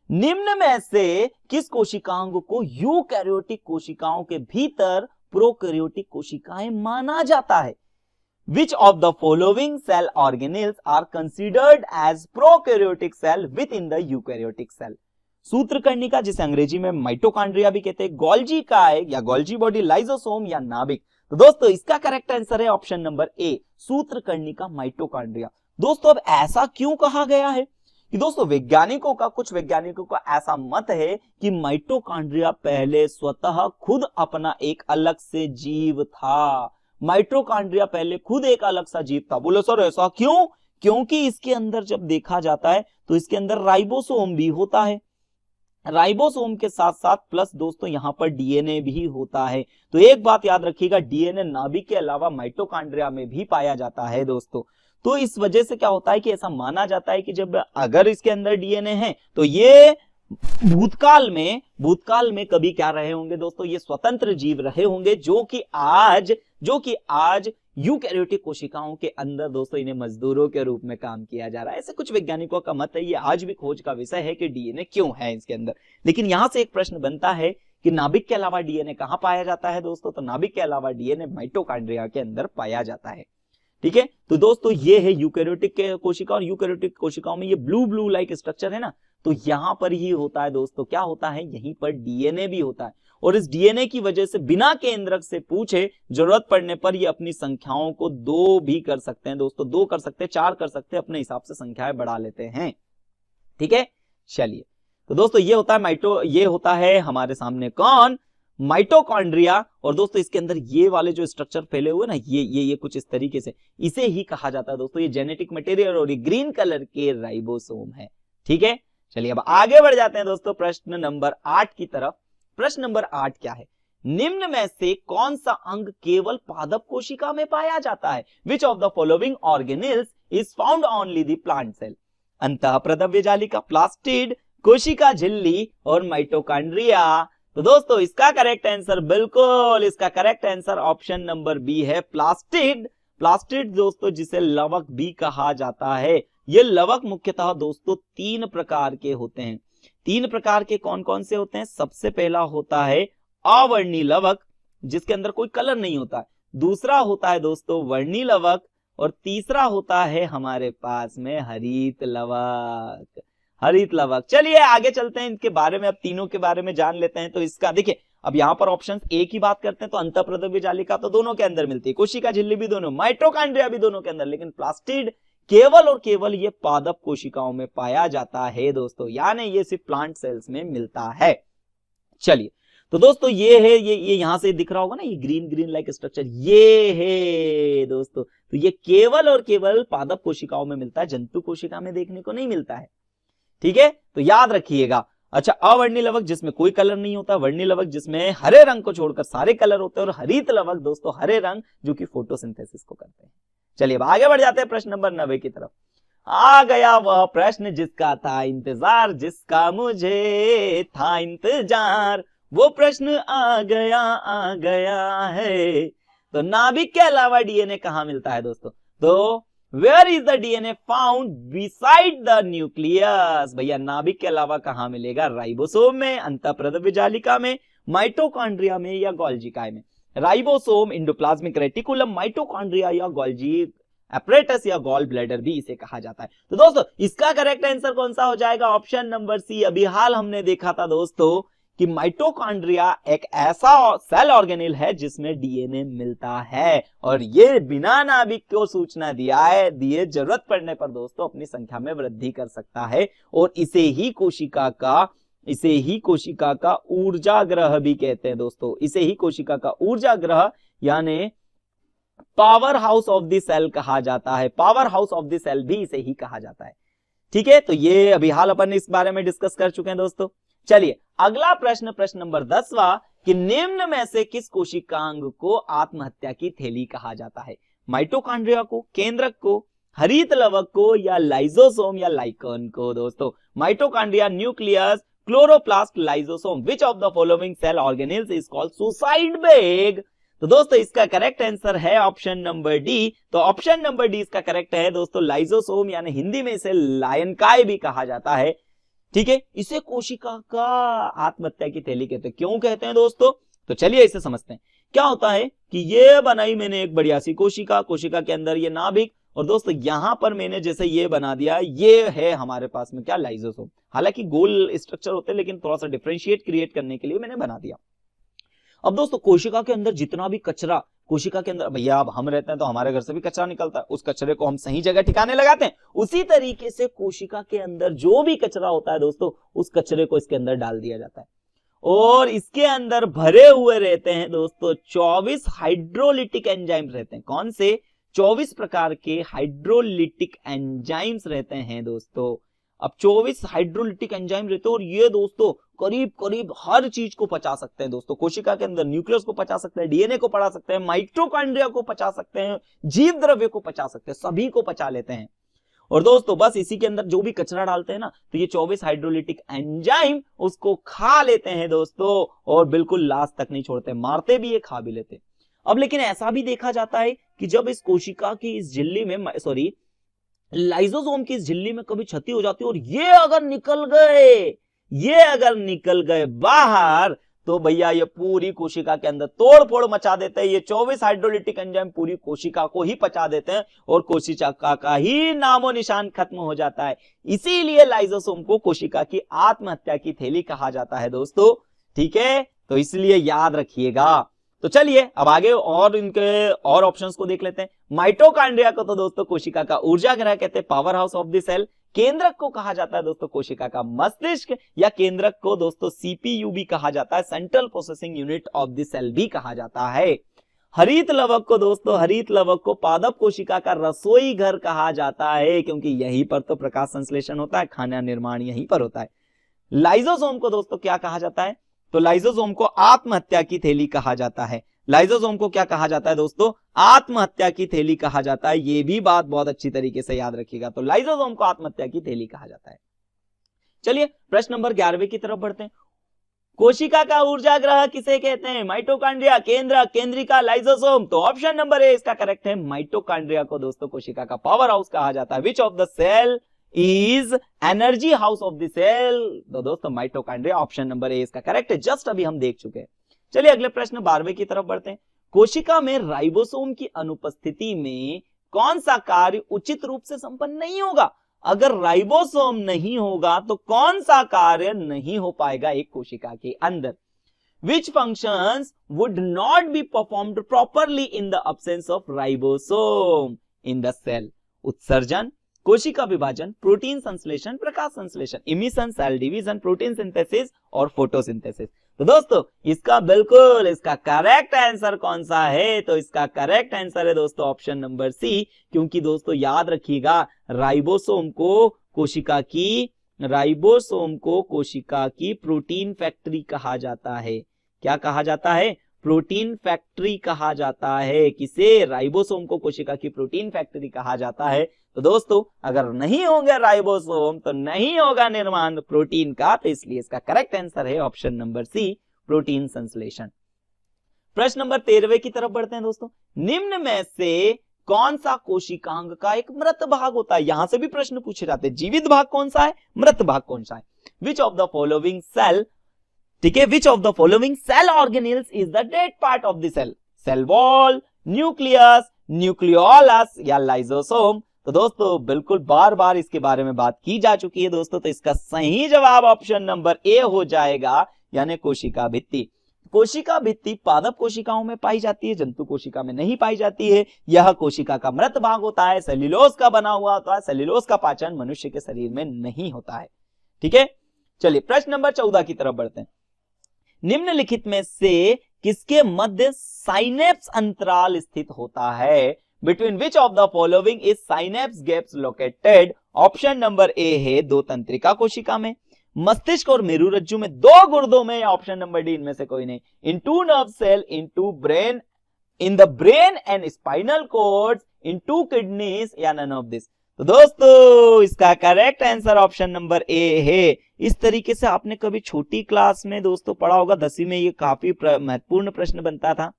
निम्न में से किस कोशिकांग को यूकैरियोटिक कोशिकाओं के भीतर प्रोकैरियोटिक कोशिकाएं माना जाता है? Which of the following cell organelles are considered as prokaryotic cell within the eukaryotic cell? सूत्रकर्णिका जिसे अंग्रेजी में माइटोकॉन्ड्रिया भी कहते हैं, गोल्जी काय या गोल्जी बॉडी, लाइसोसोम या नाभिक। तो दोस्तों इसका करेक्ट आंसर है ऑप्शन नंबर ए, सूत्रकर्णिका माइटोकॉन्ड्रिया। दोस्तों अब ऐसा क्यों कहा गया है कि दोस्तों कुछ वैज्ञानिकों का ऐसा मत है कि माइटोकॉन्ड्रिया पहले स्वतः खुद अपना एक अलग से जीव था, माइटोकॉन्ड्रिया पहले खुद एक अलग सा जीव था। बोले सर ऐसा क्यों? क्योंकि इसके अंदर जब देखा जाता है तो इसके अंदर राइबोसोम भी होता है, राइबोसोम के साथ साथ प्लस दोस्तों यहां पर डीएनए भी होता है। तो एक बात याद रखिएगा, डीएनए नाभिक के अलावा माइटोकॉन्ड्रिया में भी पाया जाता है दोस्तों। तो इस वजह से क्या होता है कि ऐसा माना जाता है कि जब अगर इसके अंदर डीएनए है तो ये भूतकाल में कभी क्या रहे होंगे दोस्तों, ये स्वतंत्र जीव रहे होंगे जो कि आज यूकैरियोटिक कोशिकाओं के अंदर दोस्तों इन्हें मजदूरों के रूप में काम किया जा रहा है। ऐसे कुछ वैज्ञानिकों का मत है, ये आज भी खोज का विषय है कि डीएनए क्यों है इसके अंदर। लेकिन यहां से एक प्रश्न बनता है कि नाभिक के अलावा डीएनए कहां पाया जाता है दोस्तों? तो नाभिक के अलावा डीएनए माइटोकॉन्ड्रिया के अंदर पाया जाता है। ठीक है, तो दोस्तों ये है यूकैरियोटिक कोशिका, और यूकैरियोटिक कोशिकाओं में ये ब्लू लाइक स्ट्रक्चर है ना, तो यहां पर ही होता है दोस्तों, क्या होता है, यहीं पर डीएनए भी होता है। और इस डीएनए की वजह से बिना केंद्रक से पूछे जरूरत पड़ने पर ये अपनी संख्याओं को 2 भी कर सकते हैं दोस्तों, 2 कर सकते हैं, 4 कर सकते हैं, अपने हिसाब से संख्याएं बढ़ा लेते हैं। ठीक है, चलिए तो दोस्तों ये होता है हमारे सामने कौन, माइटोकॉन्ड्रिया। और दोस्तों इसके अंदर ये वाले जो स्ट्रक्चर फैले हुए ना, ये कुछ इस तरीके से, इसे ही कहा जाता है दोस्तों ये जेनेटिक मटेरियल, और ये ग्रीन कलर के राइबोसोम है। ठीक है, चलिए अब आगे बढ़ जाते हैं दोस्तों प्रश्न नंबर 8 की तरफ। प्रश्न नंबर 8 क्या है, निम्न में से कौन सा अंग केवल पादप कोशिका में पाया जाता है? Which of the following organelles is found only the plant cell? अंतःप्रदव्य जालिका, प्लास्टिड, कोशिका झिल्ली और माइटोकॉन्ड्रिया। तो दोस्तों इसका करेक्ट आंसर, बिल्कुल इसका correct answer option number B है, प्लास्टिड। प्लास्टिड दोस्तों जिसे लवक भी कहा जाता है। ये लवक मुख्यतः दोस्तों 3 प्रकार के होते हैं। 3 प्रकार के कौन कौन से होते हैं? सबसे पहला होता है अवर्णी लवक, जिसके अंदर कोई कलर नहीं होता है। दूसरा होता है दोस्तों वर्णी लवक, और तीसरा होता है हमारे पास में हरित लवक। हरित लवक। चलिए आगे चलते हैं, इनके बारे में अब तीनों के बारे में जान लेते हैं। तो इसका देखिए, अब यहाँ पर ऑप्शन ए की बात करते हैं तो अंतःप्रद्रव्य जालिका तो दोनों के अंदर मिलती है, कोशिका झिल्ली भी दोनों, माइटोकॉन्ड्रिया भी दोनों के अंदर, लेकिन प्लास्टिड केवल और केवल ये पादप कोशिकाओं में पाया जाता है दोस्तों, यानी ये सिर्फ प्लांट सेल्स में मिलता है। चलिए तो दोस्तों ये है, ये यहां से दिख रहा होगा ना, ये ग्रीन ग्रीन लाइक स्ट्रक्चर, ये है दोस्तों। तो ये केवल और केवल पादप कोशिकाओं में मिलता है, जंतु कोशिका में देखने को नहीं मिलता है। ठीक है, तो याद रखिएगा। अच्छा, अवर्णी लवक जिसमें कोई कलर नहीं होता, वर्णी लवक जिसमें हरे रंग को छोड़कर सारे कलर होते हैं, और हरित लवक दोस्तों हरे रंग जो कि फोटोसिंथेसिस को करते हैं। चलिए अब आगे बढ़ जाते हैं प्रश्न नंबर 90 की तरफ। आ गया वह प्रश्न जिसका था इंतजार, जिसका मुझे था इंतजार, वो प्रश्न आ गया है। तो नाभिक के अलावा डीएनए कहां मिलता है दोस्तों? तो where is the DNA found beside the nucleus? भैया नाभिक के अलावा कहां मिलेगा? राइबोसोम में, अंतःप्रद्रव्य जालिका में, माइटोकॉन्ड्रिया में या गोल्गी काय में? राइबोसोम, एंडोप्लाज्मिक रेटिकुलम, माइटोकॉन्ड्रिया या गोल्गी एपरेटस या गॉल ब्लैडर भी इसे कहा जाता है। तो दोस्तों इसका करेक्ट आंसर कौन सा हो जाएगा? Option number C. अभी हाल हमने देखा था दोस्तों कि माइटोकॉन्ड्रिया एक ऐसा सेल ऑर्गेनेल है जिसमें डीएनए मिलता है, और ये बिना नाभिक को सूचना दिए जरूरत पड़ने पर दोस्तों अपनी संख्या में वृद्धि कर सकता है, और इसे ही कोशिका का ऊर्जा ग्रह भी कहते हैं दोस्तों। इसे ही कोशिका का ऊर्जा ग्रह यानी power house of the cell कहा जाता है। Power house of the cell भी इसे ही कहा जाता है। ठीक है, तो ये अभी हाल अपन इस बारे में डिस्कस कर चुके हैं दोस्तों। चलिए अगला प्रश्न, प्रश्न नंबर 10वां, कि निम्न में से किस कोशिकांग को आत्महत्या की थैली कहा जाता है? माइटोकॉन्ड्रिया को, केंद्रक को, हरित लवक को या लाइजोसोम या लाइकन को? दोस्तों mitochondria, nucleus, chloroplast, lysosome, which of the following cell organelles is called suicide bag? तो दोस्तों इसका करेक्ट आंसर है ऑप्शन नंबर डी। तो ऑप्शन नंबर डी इसका करेक्ट है दोस्तों, लाइजोसोम, यानी हिंदी में इसे लायनकाय भी कहा जाता है। ठीक है, इसे कोशिका का आत्महत्या की थैली कहते हैं। क्यों कहते हैं दोस्तों? तो चलिए इसे समझते हैं। क्या होता है कि ये बनाई मैंने एक बढ़िया सी कोशिका के अंदर ये नाभिक, और दोस्तों यहां पर मैंने जैसे ये बना दिया, ये है हमारे पास में क्या? लाइजोसोम। हालांकि गोल स्ट्रक्चर होते हैं, लेकिन थोड़ा सा डिफरेंशिएट क्रिएट करने के लिए मैंने बना दिया। अब दोस्तों कोशिका के अंदर जितना भी कचरा, कोशिका के अंदर, भैया अब हम रहते हैं तो हमारे घर से भी कचरा निकलता है, उस कचरे को हम सही जगह ठिकाने लगाते हैं। उसी तरीके से कोशिका के अंदर जो भी कचरा होता है दोस्तों, उस कचरे को इसके अंदर डाल दिया जाता है, और इसके अंदर भरे हुए रहते हैं दोस्तों 24 हाइड्रोलिटिक एंजाइम्स रहते हैं। कौन से? 24 प्रकार के हाइड्रोलिटिक एंजाइम्स रहते हैं दोस्तों। अब 24 हाइड्रोलिटिक एंजाइम रहते हैं, और ये दोस्तों करीब करीब हर चीज को पचा सकते हैं दोस्तों। कोशिका के अंदर न्यूक्लियस को पचा सकते हैं, डीएनए को पचा सकते हैं, माइटोकॉन्ड्रिया को पचा सकते हैं, जीव द्रव्य को पचा सकते हैं, सभी को पचा लेते हैं। और दोस्तों बस इसी के अंदर जो भी कचरा डालते हैं ना, तो ये 24 हाइड्रोलिटिक एंजाइम उसको खा लेते हैं दोस्तों, और बिल्कुल लास्ट तक नहीं छोड़ते, मारते भी है, खा भी लेते। अब लेकिन ऐसा भी देखा जाता है कि जब इस कोशिका की इस झिल्ली में, लाइजोसोम की इस झिल्ली में कभी क्षति हो जाती है, और ये अगर निकल गए बाहर, तो भैया ये पूरी कोशिका के अंदर तोड़ फोड़ मचा देते हैं। ये 24 हाइड्रोलिटिक एंजाइम पूरी कोशिका को ही पचा देते हैं, और कोशिका का ही नामो निशान खत्म हो जाता है। इसीलिए लाइजोसोम को कोशिका की आत्महत्या की थैली कहा जाता है दोस्तों। ठीक है, तो इसलिए याद रखिएगा। तो चलिए अब आगे और इनके और ऑप्शंस को देख लेते हैं। माइटोकॉन्ड्रिया को तो दोस्तों कोशिका का ऊर्जा ग्रह कहते हैं, power house of the cell. केंद्रक को कहा जाता है दोस्तों कोशिका का मस्तिष्क, या केंद्रक को दोस्तों सीपीयू भी कहा जाता है, central processing unit of the cell भी कहा जाता है। हरित लवक को पादप कोशिका का रसोई घर कहा जाता है, क्योंकि यहीं पर तो प्रकाश संश्लेषण होता है, खाना निर्माण यहीं पर होता है। लाइजोसोम को दोस्तों क्या कहा जाता है? तो लाइजोसोम को आत्महत्या की थैली कहा जाता है। लाइजोसोम को क्या कहा जाता है दोस्तों? आत्महत्या की थैली कहा जाता है। ये भी बात बहुत अच्छी तरीके से याद रखिएगा। तो लाइजोसोम को आत्महत्या की थैली कहा जाता है। चलिए प्रश्न नंबर 11वें की तरफ बढ़ते हैं। कोशिका का ऊर्जा ग्रह किसे कहते हैं? माइटोकॉन्ड्रिया, केंद्रक, केंद्रिका, लाइजोसोम। तो ऑप्शन नंबर ए इसका करेक्ट है। माइटोकॉन्ड्रिया को दोस्तों कोशिका का पावर हाउस कहा जाता है। Which of the cell is energy house of the cell? तो दोस्तों माइटोकॉन्ड्रिया, ऑप्शन नंबर ए इसका करेक्ट है। जस्ट अभी हम देख चुके हैं। चलिए अगले प्रश्न 12वें की तरफ बढ़ते हैं। कोशिका में राइबोसोम की अनुपस्थिति में कौन सा कार्य उचित रूप से संपन्न नहीं होगा? अगर राइबोसोम नहीं होगा तो कौन सा कार्य नहीं हो पाएगा एक कोशिका के अंदर? Which functions would not be performed properly in the absence of ribosome in the cell? उत्सर्जन, कोशिका विभाजन, प्रोटीन संश्लेषण, प्रकाश संश्लेषण, emission, cell division, protein synthesis और फोटोसिंथेसिस। तो दोस्तों इसका करेक्ट आंसर कौन सा है? तो इसका करेक्ट आंसर है दोस्तों ऑप्शन नंबर सी, क्योंकि दोस्तों याद रखिएगा राइबोसोम को कोशिका की प्रोटीन फैक्ट्री कहा जाता है। क्या कहा जाता है? प्रोटीन फैक्ट्री कहा जाता है। किसे? राइबोसोम को कोशिका की प्रोटीन फैक्ट्री कहा जाता है। तो दोस्तों अगर नहीं होंगे राइबोसोम तो नहीं होगा निर्माण प्रोटीन का, तो इसलिए इसका करेक्ट आंसर है ऑप्शन नंबर सी, प्रोटीन संश्लेषण। प्रश्न नंबर 13 की तरफ बढ़ते हैं दोस्तों। निम्न में से कौन सा कोशिकांग का एक मृत भाग होता है? यहां से भी प्रश्न पूछे जाते हैं। जीवित भाग कौन सा है, मृत भाग कौन सा है? Which of the following cell, ठीक है, which of the following cell organelles is the dead part of the cell? Cell wall, nucleus, nucleolus या लाइसोसोम? तो दोस्तों बिल्कुल बार बार इसके बारे में बात की जा चुकी है दोस्तों, तो इसका सही जवाब ऑप्शन नंबर ए हो जाएगा, यानी कोशिका भित्ति। कोशिका भित्ति पादप कोशिकाओं में पाई जाती है, जंतु कोशिका में नहीं पाई जाती है। यह कोशिका का मृत भाग होता है, सेल्यूलोज का बना हुआ होता है। सेल्यूलोज का पाचन मनुष्य के शरीर में नहीं होता है। ठीक है, चलिए प्रश्न नंबर 14 की तरफ बढ़ते हैं। निम्नलिखित में से किसके मध्य साइनेप्स अंतराल स्थित होता है? Between which of the following is synapse gaps located? Option number A है दो तंत्रिका कोशिका में, मस्तिष्क और मेरुरज्जु में, दो गुर्दों में, या ऑप्शन नंबर डी इनमें से कोई नहीं। Into nerve cell, into brain, in the brain and spinal cord, into kidneys, या नन ऑफ दिस? तो दोस्तों इसका correct answer option number A है। इस तरीके से आपने कभी छोटी क्लास में दोस्तों पढ़ा होगा, 10वीं में ये काफी महत्वपूर्ण प्रश्न बनता था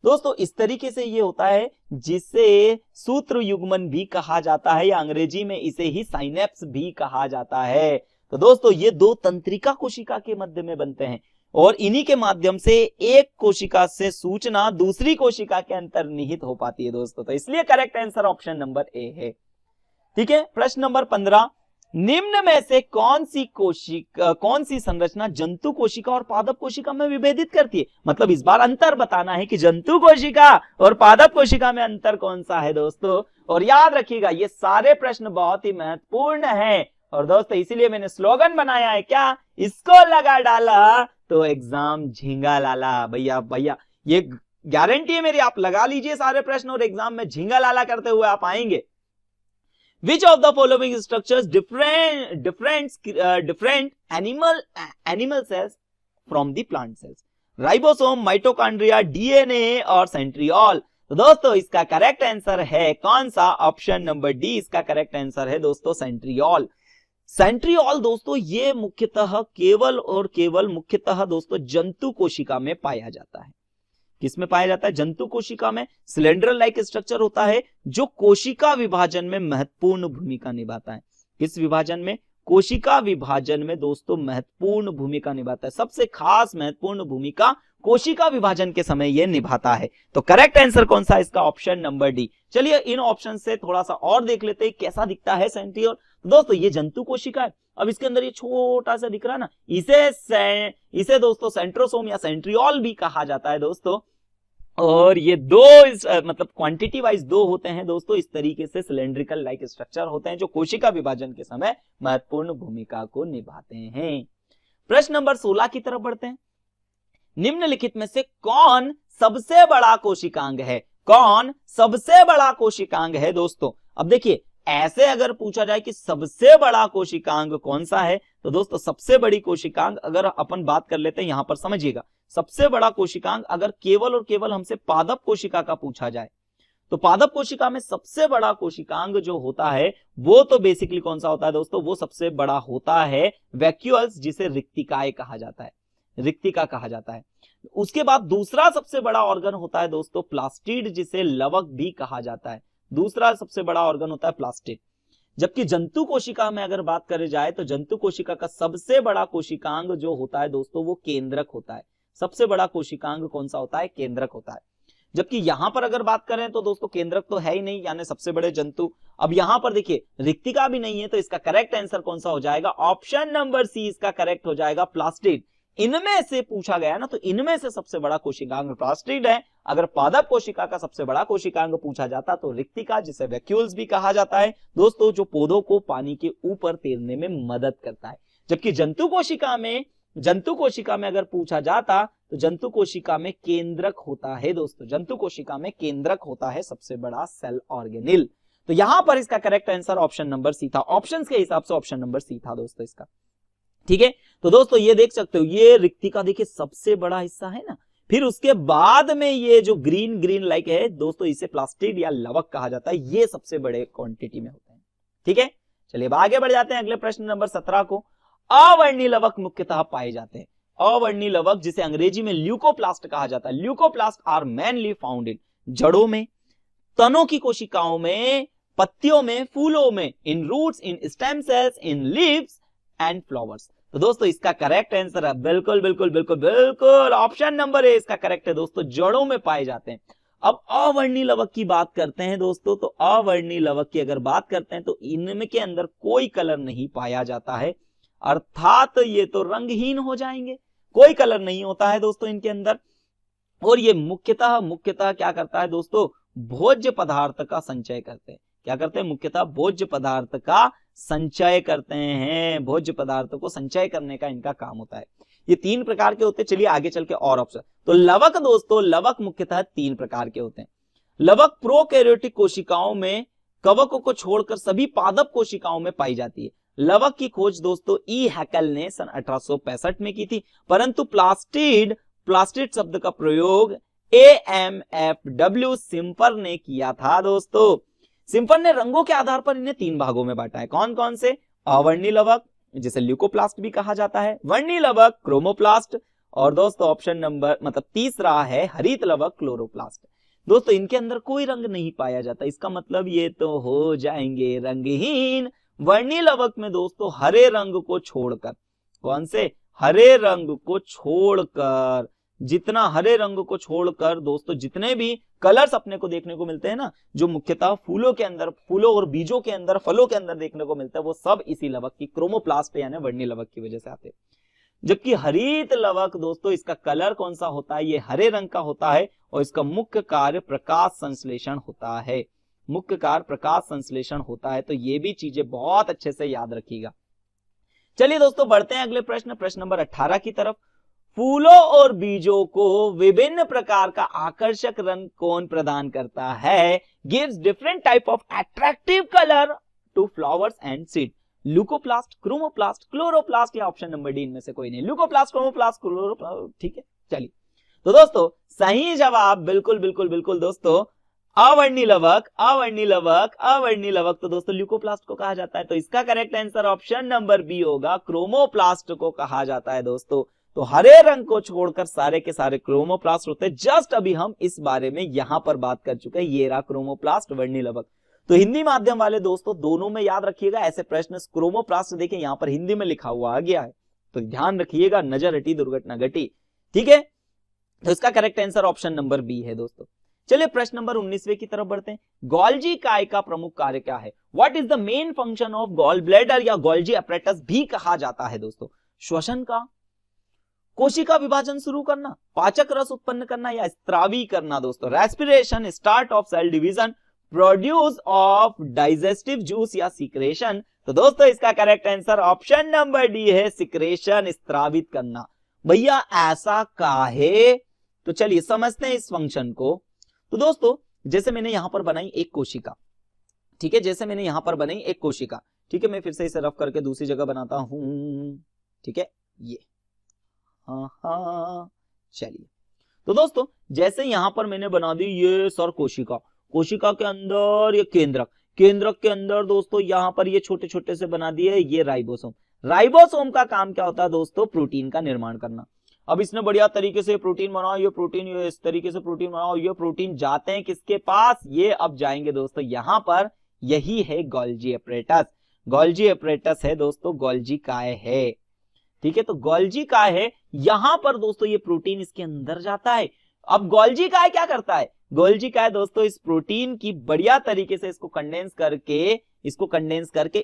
दोस्तों। इस तरीके से ये होता है जिसे सूत्र युग्मन भी कहा जाता है, या अंग्रेजी में इसे ही साइनेप्स भी कहा जाता है। तो दोस्तों ये दो तंत्रिका कोशिका के मध्य में बनते हैं और इन्हीं के माध्यम से एक कोशिका से सूचना दूसरी कोशिका के अंतर्निहित हो पाती है दोस्तों। तो इसलिए correct answer option number A है। ठीक है, प्रश्न नंबर 15, निम्न में से कौन सी संरचना जंतु कोशिका और पादप कोशिका में विभेदित करती है? मतलब इस बार अंतर बताना है कि जंतु कोशिका और पादप कोशिका में अंतर कौन सा है दोस्तों। और याद रखिएगा ये सारे प्रश्न बहुत ही महत्वपूर्ण हैं और दोस्तों इसीलिए मैंने स्लोगन बनाया है, क्या? इसको लगा डाला तो एग्जाम झींगा लाला। भैया ये गारंटी है मेरी, आप लगा लीजिए सारे प्रश्न और एग्जाम में झींगा लाला करते हुए आप आएंगे। Which of the following structures different animal cells from the plant cells? Ribosome, mitochondria, DNA और सेंट्रियोल? तो दोस्तों इसका करेक्ट आंसर है कौन सा? ऑप्शन नंबर डी इसका करेक्ट आंसर है दोस्तों, सेंट्रियोल। सेंट्रियोल दोस्तों ये केवल मुख्यतः दोस्तों जंतु कोशिका में पाया जाता है। किसमें पाया जाता है? जंतु कोशिका में। सिलेंडरल लाइक स्ट्रक्चर होता है जो कोशिका विभाजन में महत्वपूर्ण भूमिका निभाता है। किस विभाजन में? कोशिका विभाजन में दोस्तों महत्वपूर्ण भूमिका निभाता है। सबसे खास महत्वपूर्ण भूमिका कोशिका विभाजन के समय यह निभाता है। तो करेक्ट आंसर कौन सा? इसका ऑप्शन नंबर डी। चलिए इन ऑप्शन से थोड़ा सा और देख लेते हैं कैसा दिखता है सेंट्रियोल। दोस्तों ये जंतु कोशिका है, अब इसके अंदर ये छोटा सा दिख रहा है ना, इसे दोस्तों सेंट्रोसोम या सेंट्रियोल भी कहा जाता है दोस्तों। और ये दो मतलब क्वांटिटी वाइज दो होते हैं दोस्तों, इस तरीके से सिलेंड्रिकल लाइक स्ट्रक्चर होते हैं जो कोशिका विभाजन के समय महत्वपूर्ण भूमिका को निभाते हैं। प्रश्न नंबर 16 की तरफ बढ़ते हैं। निम्नलिखित में से कौन सबसे बड़ा कोशिकांग है? कौन सबसे बड़ा कोशिकांग है दोस्तों? अब देखिए ऐसे अगर पूछा जाए कि सबसे बड़ा कोशिकांग कौन सा है, तो दोस्तों सबसे बड़ी कोशिकांग अगर अपन बात कर लेते हैं, यहां पर समझिएगा, सबसे बड़ा कोशिकांग अगर केवल और केवल हमसे पादप कोशिका का पूछा जाए तो पादप कोशिका में सबसे बड़ा कोशिकांग जो होता है वो तो बेसिकली कौन सा होता है दोस्तों? वो सबसे बड़ा होता है वैक्यूल्स, जिसे रिक्तिकाएं कहा जाता है, रिक्तिका कहा जाता है। उसके बाद दूसरा सबसे बड़ा ऑर्गन होता है दोस्तों प्लास्टिड, जिसे लवक भी कहा जाता है। दूसरा सबसे बड़ा ऑर्गन होता है प्लास्टिड। जबकि जंतु कोशिका में अगर बात करी जाए तो जंतु कोशिका का सबसे बड़ा कोशिकांग जो होता है दोस्तों वो केंद्रक होता है। सबसे बड़ा कोशिकांग कौन सा होता है? केंद्रक होता है। जबकि यहां पर अगर बात करें तो दोस्तों केंद्रक तो है ही नहीं, यानी सबसे बड़े जंतु। अब यहां पर देखिए रिक्तिका भी नहीं है, तो इसका करेक्ट आंसर कौन सा हो जाएगा? ऑप्शन नंबर सी इसका करेक्ट हो जाएगा, प्लास्टिड। इनमें से पूछा गया ना, तो इनमें से सबसे बड़ा कोशिकांग प्लास्टिड है। अगर पादप कोशिका का सबसे बड़ा कोशिकांग पूछा जाता तो रिक्तिका, जिसे वैक्यूल्स भी कहा जाता है दोस्तों, जो पौधों को पानी के ऊपर तैरने में मदद करता है। जबकि जंतु कोशिका में अगर पूछा जाता तो जंतु कोशिका में केंद्रक होता है दोस्तों, जंतु कोशिका में केंद्रक होता है सबसे बड़ा सेल ऑर्गेनिल। तो यहां पर इसका correct answer option number C था, ऑप्शंस के हिसाब से ऑप्शन नंबर सी था दोस्तों इसका। ठीक है, तो दोस्तों ये देख सकते हो, ये रिक्तिका देखिए सबसे बड़ा हिस्सा है ना, फिर उसके बाद में ये जो ग्रीन ग्रीन लाइक है दोस्तों, इसे प्लास्टिड या लवक कहा जाता है, ये सबसे बड़े क्वांटिटी में होते हैं। ठीक है, चलिए आगे बढ़ जाते हैं अगले प्रश्न नंबर 17 को। अवर्णीय लवक मुख्यतः पाए जाते हैं। अवर्णीय लवक जिसे अंग्रेजी में ल्यूकोप्लास्ट कहा जाता है, leucoplast are mainly found in जड़ों में, तनों की कोशिकाओं में, पत्तियों में, फूलों में, in roots, in stem cells, in leaves and flowers. तो दोस्तों इसका करेक्ट आंसर है बिल्कुल बिल्कुल बिल्कुल बिल्कुल ऑप्शन नंबर ए इसका करेक्ट है दोस्तों, जड़ों में पाए जाते हैं। अब अवर्णीय लवक की बात करते हैं दोस्तों, तो अवर्णीय लवक की अगर बात करते हैं तो इनके अंदर कोई कलर नहीं पाया जाता है, अर्थात ये तो रंगहीन हो जाएंगे, कोई कलर नहीं होता है दोस्तों इनके अंदर। और ये मुख्यतः क्या करता है दोस्तों? भोज्य पदार्थ का संचय करते हैं। क्या करते हैं? मुख्यतः भोज्य पदार्थ का संचय करते हैं, भोज्य पदार्थ को संचय करने का इनका काम होता है। ये 3 प्रकार के होते हैं। चलिए आगे चल के और ऑप्शन। तो लवक दोस्तों, लवक मुख्यतः 3 प्रकार के होते हैं। लवक प्रोकैरियोटिक कोशिकाओं में कवकों को छोड़कर सभी पादप कोशिकाओं में पाई जाती है। लवक की खोज दोस्तों ई हैकल ने सन 1865 में की थी, परंतु प्लास्टिड शब्द का प्रयोग AMFW सिम्पर ने किया था दोस्तों। सिम्पर ने रंगों के आधार पर इन्हें 3 भागों में बांटा है। कौन कौन से? अवर्णीय लवक जिसे ल्यूकोप्लास्ट भी कहा जाता है, वर्णीय लवक क्रोमोप्लास्ट, और दोस्तों ऑप्शन नंबर तीसरा है हरित लवक क्लोरोप्लास्ट। दोस्तों इनके अंदर कोई रंग नहीं पाया जाता, इसका मतलब ये तो हो जाएंगे रंगहीन। वर्णीय लवक में दोस्तों हरे रंग को छोड़कर, कौन से? हरे रंग को छोड़कर, जितना हरे रंग को छोड़कर दोस्तों जितने भी कलर्स अपने को देखने को मिलते हैं ना, जो मुख्यतः फूलों के अंदर, फूलों और बीजों के अंदर, फलों के अंदर देखने को मिलता है, वो सब इसी लवक की क्रोमोप्लास्ट यानी वर्णीय लवक की वजह से आते हैं। जबकि हरित लवक दोस्तों इसका कलर कौन सा होता है? ये हरे रंग का होता है, और इसका मुख्य कार्य प्रकाश संश्लेषण होता है, मुख्य कार्य प्रकाश संश्लेषण होता है। तो ये भी चीजें बहुत अच्छे से याद रखिएगा। चलिए दोस्तों बढ़ते हैं अगले प्रश्न नंबर 18 की तरफ। फूलों और बीजों को विभिन्न प्रकार का आकर्षक रंग कौन प्रदान करता है? Gives different type of attractive colour to flowers and seed. Leucoplast, chromoplast, chloroplast, या ऑप्शन नंबर डी इनमें से कोई नहीं। Leucoplast, chromoplast, chloroplast. ठीक है, चलिए तो दोस्तों सही जवाब बिल्कुल बिल्कुल बिल्कुल दोस्तों अवर्णीय लवक, अवर्णीय लवक, अवर्णीय लवक तो दोस्तों ल्यूकोप्लास्ट को कहा जाता है। तो इसका correct answer option number B होगा, क्रोमोप्लास्ट को कहा जाता है दोस्तों। तो हरे रंग को छोड़कर सारे के सारे क्रोमोप्लास्ट होते हैं। जस्ट अभी हम इस बारे में यहां पर बात कर चुके हैं, ये रहा क्रोमोप्लास्ट, वर्णीय लवक। तो हिंदी माध्यम वाले दोस्तों दोनों में याद रखिएगा ऐसे प्रश्न। क्रोमोप्लास्ट देखिए यहां पर हिंदी में लिखा हुआ आ गया है, तो ध्यान रखिएगा, नजर हटी दुर्घटना घटी। ठीक है, तो इसका correct answer option number B है दोस्तों। चलिए प्रश्न नंबर 19वें की तरफ बढ़ते हैं। गोल्जी काय का प्रमुख कार्य क्या है? What is the main function of gall bladder, या गोल्जी अपरेटस भी कहा जाता है दोस्तों? श्वसन का, कोशिका विभाजन शुरू करना, पाचक रस उत्पन्न करना, या स्त्रावी करना दोस्तों? Respiration, start of cell division, produce of digestive juice, या सिक्रेशन? तो दोस्तों इसका correct answer option number D है, सिक्रेशन, स्त्रावित करना। भैया ऐसा काहे? तो चलिए समझते हैं इस फंक्शन को। तो दोस्तों जैसे मैंने यहां पर बनाई एक कोशिका, ठीक है, जैसे मैंने यहां पर बनाई एक कोशिका, ठीक है, मैं फिर से इसे रफ करके दूसरी जगह बनाता हूं, ठीक है, ये हाँ चलिए। तो दोस्तों जैसे यहां पर मैंने बना दी ये सर कोशिका, कोशिका के अंदर ये केंद्रक, केंद्रक के अंदर दोस्तों यहां पर ये छोटे छोटे से बना दिए ये राइबोसोम। राइबोसोम का काम क्या होता है दोस्तों? प्रोटीन का निर्माण करना। अब इसने बढ़िया तरीके से प्रोटीन बनाओ, ये प्रोटीन, ये इस तरीके से प्रोटीन बनाओ, ये प्रोटीन जाते हैं किसके पास? ये अब जाएंगे दोस्तों यहां पर, यही है गोल्जी अपरेटस। गोल्जी अपरेटस है दोस्तों, गोल्जी काय है, ठीक है, तो गोल्जी काय है, यहां पर दोस्तों ये प्रोटीन इसके अंदर जाता है। अब गोल्जी काय क्या करता है? गोल्जी काय दोस्तों इस प्रोटीन की बढ़िया तरीके से इसको कंडेंस करके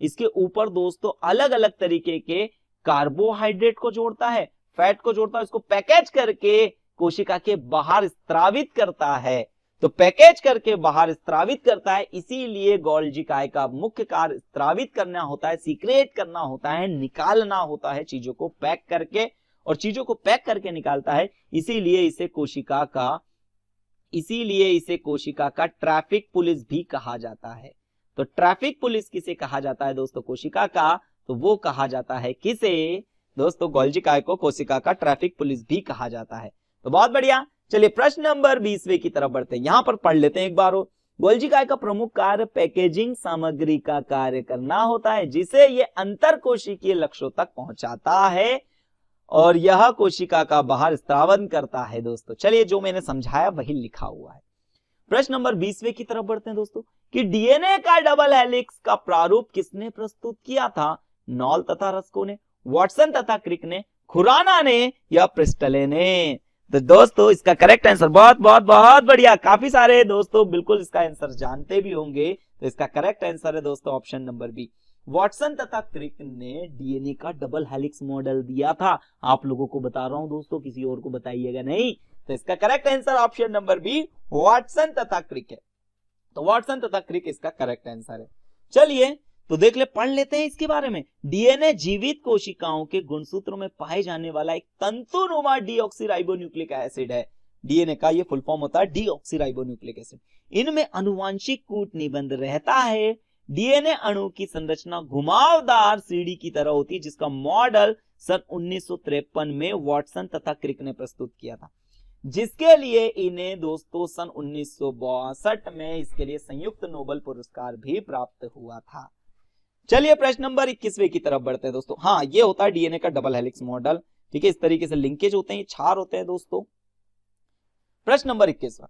इसके ऊपर दोस्तों अलग अलग तरीके के कार्बोहाइड्रेट को जोड़ता है, फैट को जोड़ता है, इसको पैकेज करके कोशिका के बाहर स्त्रावित करता है। तो पैकेज करके बाहर स्त्रावित करता है, इसीलिए गोल्जी काय का मुख्य कार्य स्त्रावित करना होता है, सीक्रेट करना होता है, निकालना होता है चीजों को पैक करके, और चीजों को पैक करके निकालता है। इसीलिए इसे कोशिका का ट्रैफिक पुलिस भी कहा जाता है। तो ट्रैफिक पुलिस किसे कहा जाता है दोस्तों? कोशिका का। तो वो कहा जाता है किसे दोस्तों? गोल्जी काय को कोशिका का ट्रैफिक पुलिस भी कहा जाता है। तो बहुत बढ़िया, चलिए प्रश्न नंबर 20वें की तरफ बढ़ते हैं। यहां पर पढ़ लेते हैं एक बार। गोल्जी काय का प्रमुख कार्य पैकेजिंग सामग्री का कार्य करना होता है, जिसे ये अंतर कोशिकीय लक्ष्यों तक पहुंचाता है और यह कोशिका का बाहर स्त्रावन करता है। दोस्तों चलिए जो मैंने समझाया वही लिखा हुआ है। प्रश्न नंबर 20वें की तरफ बढ़ते हैं दोस्तों कि डीएनए का डबल हेलिक्स का प्रारूप किसने प्रस्तुत किया था? नॉल तथा रस्को ने, वाटसन तथा क्रिक ने, खुराना ने या प्रिस्टले ने? तो दोस्तों इसका करेक्ट आंसर बहुत बहुत बहुत बढ़िया, काफी सारे दोस्तों बिल्कुल इसका आंसर जानते भी होंगे। तो इसका करेक्ट आंसर है दोस्तों ऑप्शन नंबर बी, वाटसन तथा क्रिक ने डीएनए का डबल हेलिक्स मॉडल दिया था। आप लोगों को बता रहा हूं दोस्तों, किसी और को बताइएगा नहीं। तो इसका correct answer option number B, Watson तथा क्रिक है। तो वाटसन तथा क्रिक इसका करेक्ट आंसर है। चलिए तो देख ले, पढ़ लेते हैं इसके बारे में। डीएनए जीवित कोशिकाओं के गुणसूत्रों में पाए जाने वाला एक तंतुनुमा डीऑक्सीराइबोन्यूक्लिक एसिड है। डीएनए का ये फुल फॉर्म होता है डीऑक्सीराइबोन्यूक्लिक एसिड। इनमें अनुवांशिक कूट निबंध रहता है। डीएनए अणु की संरचना घुमावदार सीढ़ी की तरह होती है, जिसका मॉडल सन 1953 में वाटसन तथा क्रिक ने प्रस्तुत किया था, जिसके लिए इन्हें दोस्तों सन 1962 में इसके लिए संयुक्त नोबेल पुरस्कार भी प्राप्त हुआ था। चलिए प्रश्न नंबर 21वें की तरफ बढ़ते हैं दोस्तों। हाँ, ये होता है डीएनए का डबल हेलिक्स मॉडल। ठीक है, इस तरीके से लिंकेज होते हैं, ये क्षार होते हैं दोस्तों। प्रश्न नंबर 21वां,